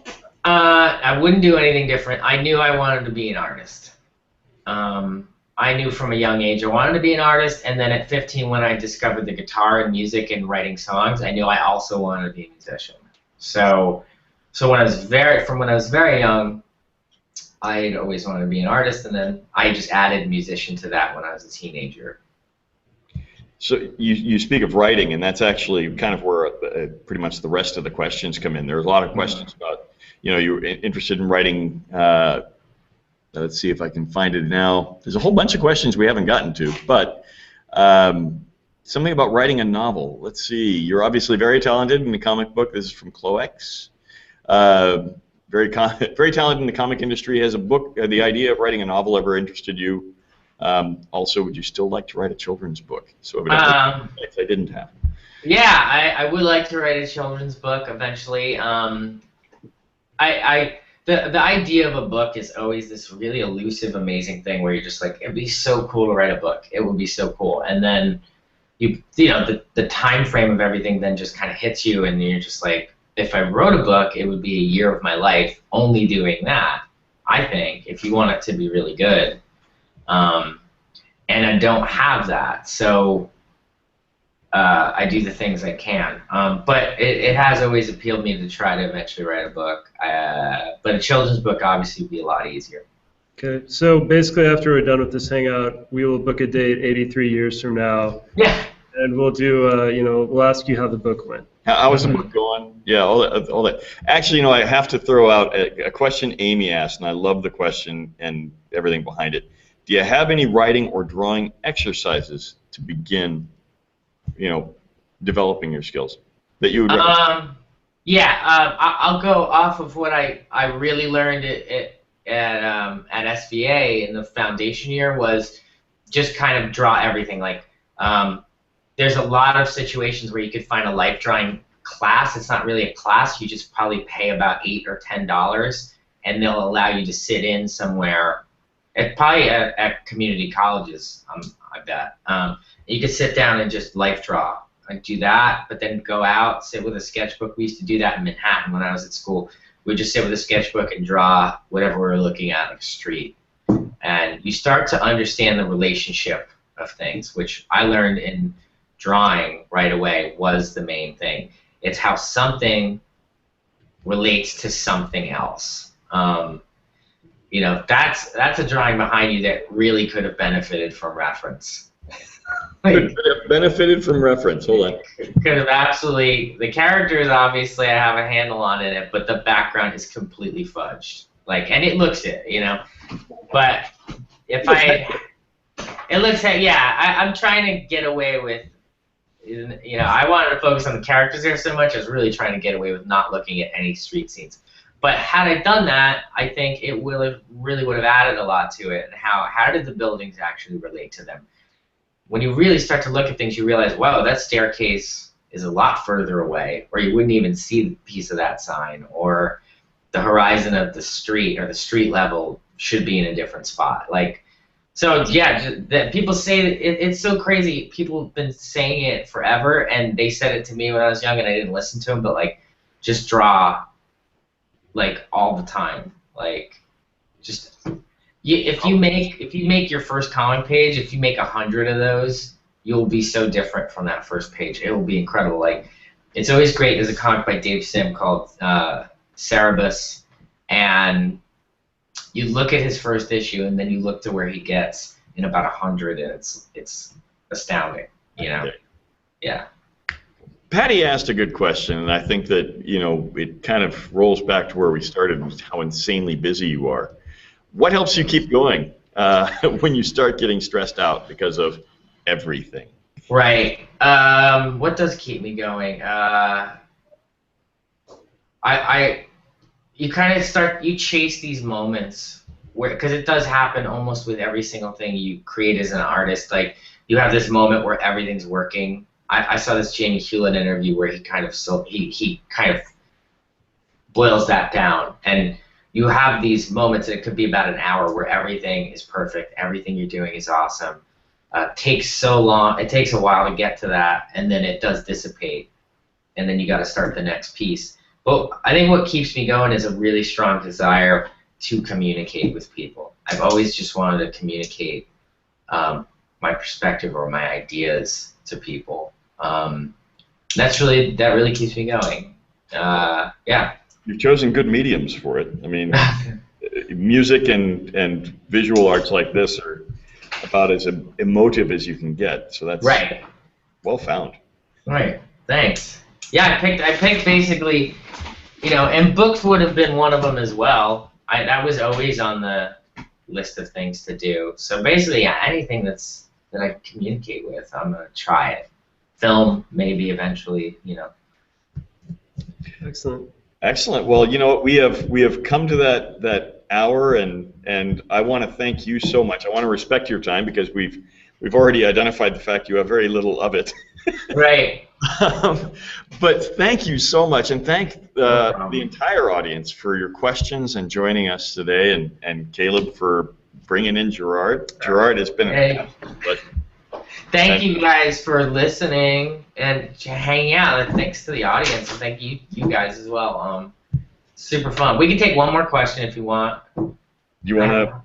I wouldn't do anything different. I knew I wanted to be an artist. I knew from a young age I wanted to be an artist, and then at 15, when I discovered the guitar and music and writing songs, I knew I also wanted to be a musician. So when I was very young, I had always wanted to be an artist, and then I just added musician to that when I was a teenager. So you speak of writing, and that's actually kind of where pretty much the rest of the questions come in. There's a lot of questions about, you know, you're interested in writing. Let's see if I can find it now. There's a whole bunch of questions we haven't gotten to, but something about writing a novel. Let's see. You're obviously very talented in the comic book. This is from Cloex. Very talented in the comic industry. Has a book. The idea of writing a novel ever interested you? Also, would you still like to write a children's book? So evidently, I didn't have. Yeah, I would like to write a children's book eventually. The idea of a book is always this really elusive, amazing thing where you're just like, it'd be so cool to write a book. It would be so cool, and then you know the time frame of everything then just kind of hits you, and you're just like, if I wrote a book, it would be a year of my life only doing that, I think, if you want it to be really good. And I don't have that, so I do the things I can. But it has always appealed me to try to eventually write a book. But a children's book obviously would be a lot easier. Okay, so basically after we're done with this hangout, we will book a date 83 years from now. Yeah. And we'll do, we'll ask you how the book went. How was the book going? Yeah, all that. Actually, I have to throw out a question Amy asked, and I love the question and everything behind it. Do you have any writing or drawing exercises to begin, developing your skills that you would recommend? I'll go off of what I really learned at SVA in the foundation year was just kind of draw everything. Like, there's a lot of situations where you could find a life drawing class. It's not really a class. You just probably pay about $8 or $10, and they'll allow you to sit in somewhere. Probably at community colleges, I bet. You could sit down and just life draw. Like do that, but then go out, sit with a sketchbook. We used to do that in Manhattan when I was at school. We'd just sit with a sketchbook and draw whatever we were looking at, like a street. And you start to understand the relationship of things, which I learned in drawing right away was the main thing. It's how something relates to something else. That's a drawing behind you that really could have benefited from reference. Could have benefited from reference. Hold on. Could have absolutely. The characters, obviously, I have a handle on it, but the background is completely fudged. And it looks it, But if it looks at, I'm trying to get away with, I wanted to focus on the characters there so much. I was really trying to get away with not looking at any street scenes. But had I done that, I think it really would have added a lot to it. And how did the buildings actually relate to them? When you really start to look at things, you realize, wow, that staircase is a lot further away, or you wouldn't even see the piece of that sign, or the horizon of the street or the street level should be in a different spot. That people say that it's so crazy. People have been saying it forever, and they said it to me when I was young, and I didn't listen to them. But just draw, all the time. If you make your first comic page, if you make 100 of those, you'll be so different from that first page. It will be incredible. It's always great. There's a comic by Dave Sim called Cerebus, and you look at his first issue, and then you look to where he gets in about 100, and it's astounding. Yeah. Patty asked a good question, and I think that it kind of rolls back to where we started, with how insanely busy you are. What helps you keep going when you start getting stressed out because of everything? Right. What does keep me going? You chase these moments because it does happen almost with every single thing you create as an artist. You have this moment where everything's working. I saw this Jamie Hewlett interview where he kind of boils that down, and you have these moments, and it could be about an hour, where everything is perfect, everything you're doing is awesome. Takes so long, it takes a while to get to that, and then it does dissipate, and then you got to start the next piece. But I think what keeps me going is a really strong desire to communicate with people. I've always just wanted to communicate my perspective or my ideas to people. That really keeps me going. Yeah. You've chosen good mediums for it. I mean, music and visual arts like this are about as emotive as you can get. So that's right. Well found. Right. Thanks. Yeah, I picked basically, and books would have been one of them as well. That was always on the list of things to do. So basically, anything that I communicate with, I'm gonna try it. Film, maybe eventually, Excellent. Excellent. Well, we have come to that hour, and I want to thank you so much. I want to respect your time because we've already identified the fact you have very little of it. Right. But thank you so much, and thank the entire audience for your questions and joining us today, and Caleb for bringing in Gerard. Gerard, it's been a pleasure. Thank you guys for listening and hanging out. And thanks to the audience, and thank you guys as well. Super fun. We can take one more question if you want. You want to?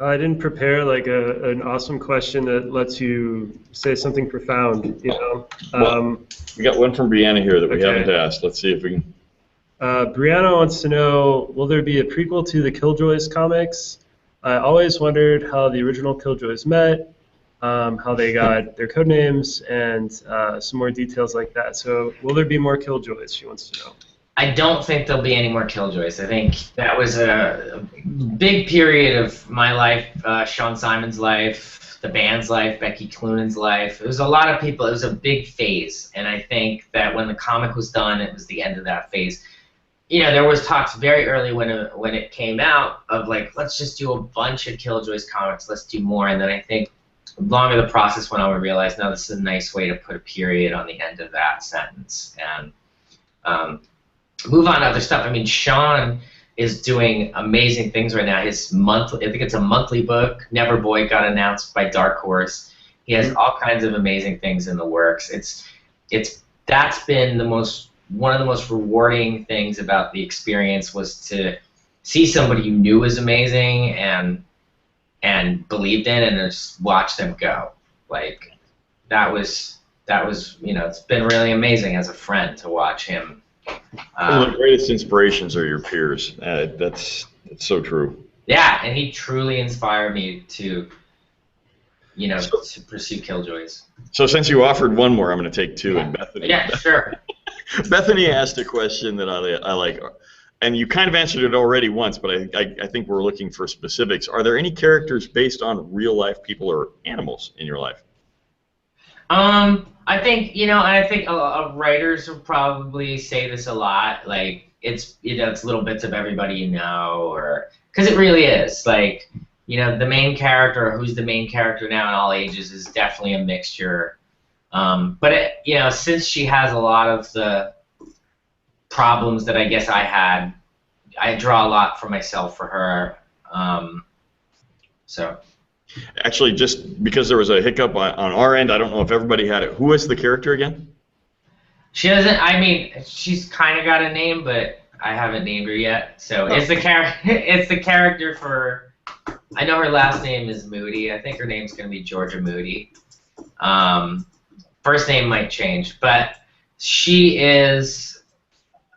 I didn't prepare like an awesome question that lets you say something profound, you know. Well, we got one from Brianna here that we Okay. haven't asked. Let's see if we can. Brianna wants to know, will there be a prequel to the Killjoys comics? I always wondered how the original Killjoys met, how they got their code names, and some more details like that. So will there be more Killjoys, she wants to know. I don't think there'll be any more Killjoys. I think that was a big period of my life, Sean Simon's life, the band's life, Becky Cloonan's life. It was a lot of people. It was a big phase, and I think that when the comic was done, it was the end of that phase. You know, there was talks very early when it came out of like, let's just do a bunch of Killjoys comics, let's do more, and then I think the longer the process went on, we realized, no, this is a nice way to put a period on the end of that sentence, and move on to other stuff. I mean, Sean is doing amazing things right now. His monthly, I think it's a monthly book, Neverboy, got announced by Dark Horse. He has all kinds of amazing things in the works. That's been one of the most rewarding things about the experience, was to see somebody you knew was amazing and believed in, and just watch them go. Like that was it's been really amazing as a friend to watch him. One of the greatest inspirations are your peers. That's so true. Yeah, and he truly inspired me to to pursue Killjoys. So since you offered one more, I'm going to take two. And Bethany. Yeah, sure. Bethany asked a question that I like, and you kind of answered it already once, but I think we're looking for specifics. Are there any characters based on real life people or animals in your life? I think writers will probably say this a lot. Like it's little bits of everybody you know, or because it really is like the main character, or who's the main character now in all ages, is definitely a mixture. But since she has a lot of the problems that I guess I had, I draw a lot for myself for her. So. Actually, just because there was a hiccup on our end, I don't know if everybody had it. Who is the character again? She doesn't. I mean, she's kind of got a name, but I haven't named her yet. So it's the character. It's the character for. I know her last name is Moody. I think her name's gonna be Georgia Moody. First name might change, but she is.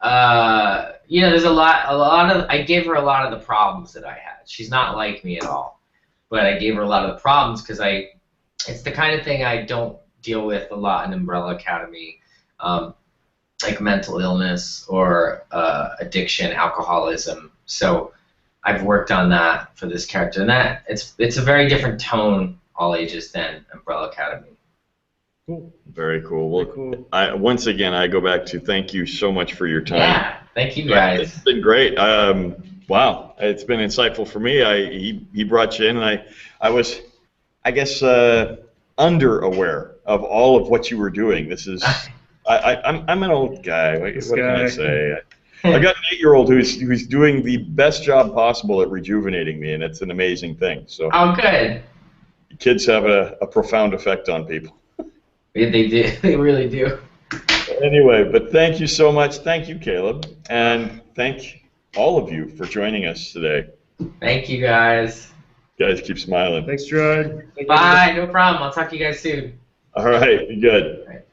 There's a lot of. I gave her a lot of the problems that I had. She's not like me at all. But I gave her a lot of the problems because it's the kind of thing I don't deal with a lot in Umbrella Academy, like mental illness or addiction, alcoholism. So I've worked on that for this character, and that it's a very different tone, all ages, than Umbrella Academy. Cool. Very cool. Well, Very cool. Once again, I go back to thank you so much for your time. Yeah, thank you guys. It's been great. Wow, it's been insightful for me. He brought you in, and I was, I guess, under aware of all of what you were doing. This is, I'm an old guy. What can I say? I got an 8-year-old who's doing the best job possible at rejuvenating me, and it's an amazing thing. So. Oh, good. Kids have a profound effect on people. They do. They really do. Anyway, but thank you so much. Thank you, Caleb, and thank all of you for joining us today. Thank you, guys. Guys, keep smiling. Thanks, Gerard. Bye. No problem. I'll talk to you guys soon. All right, good. All right.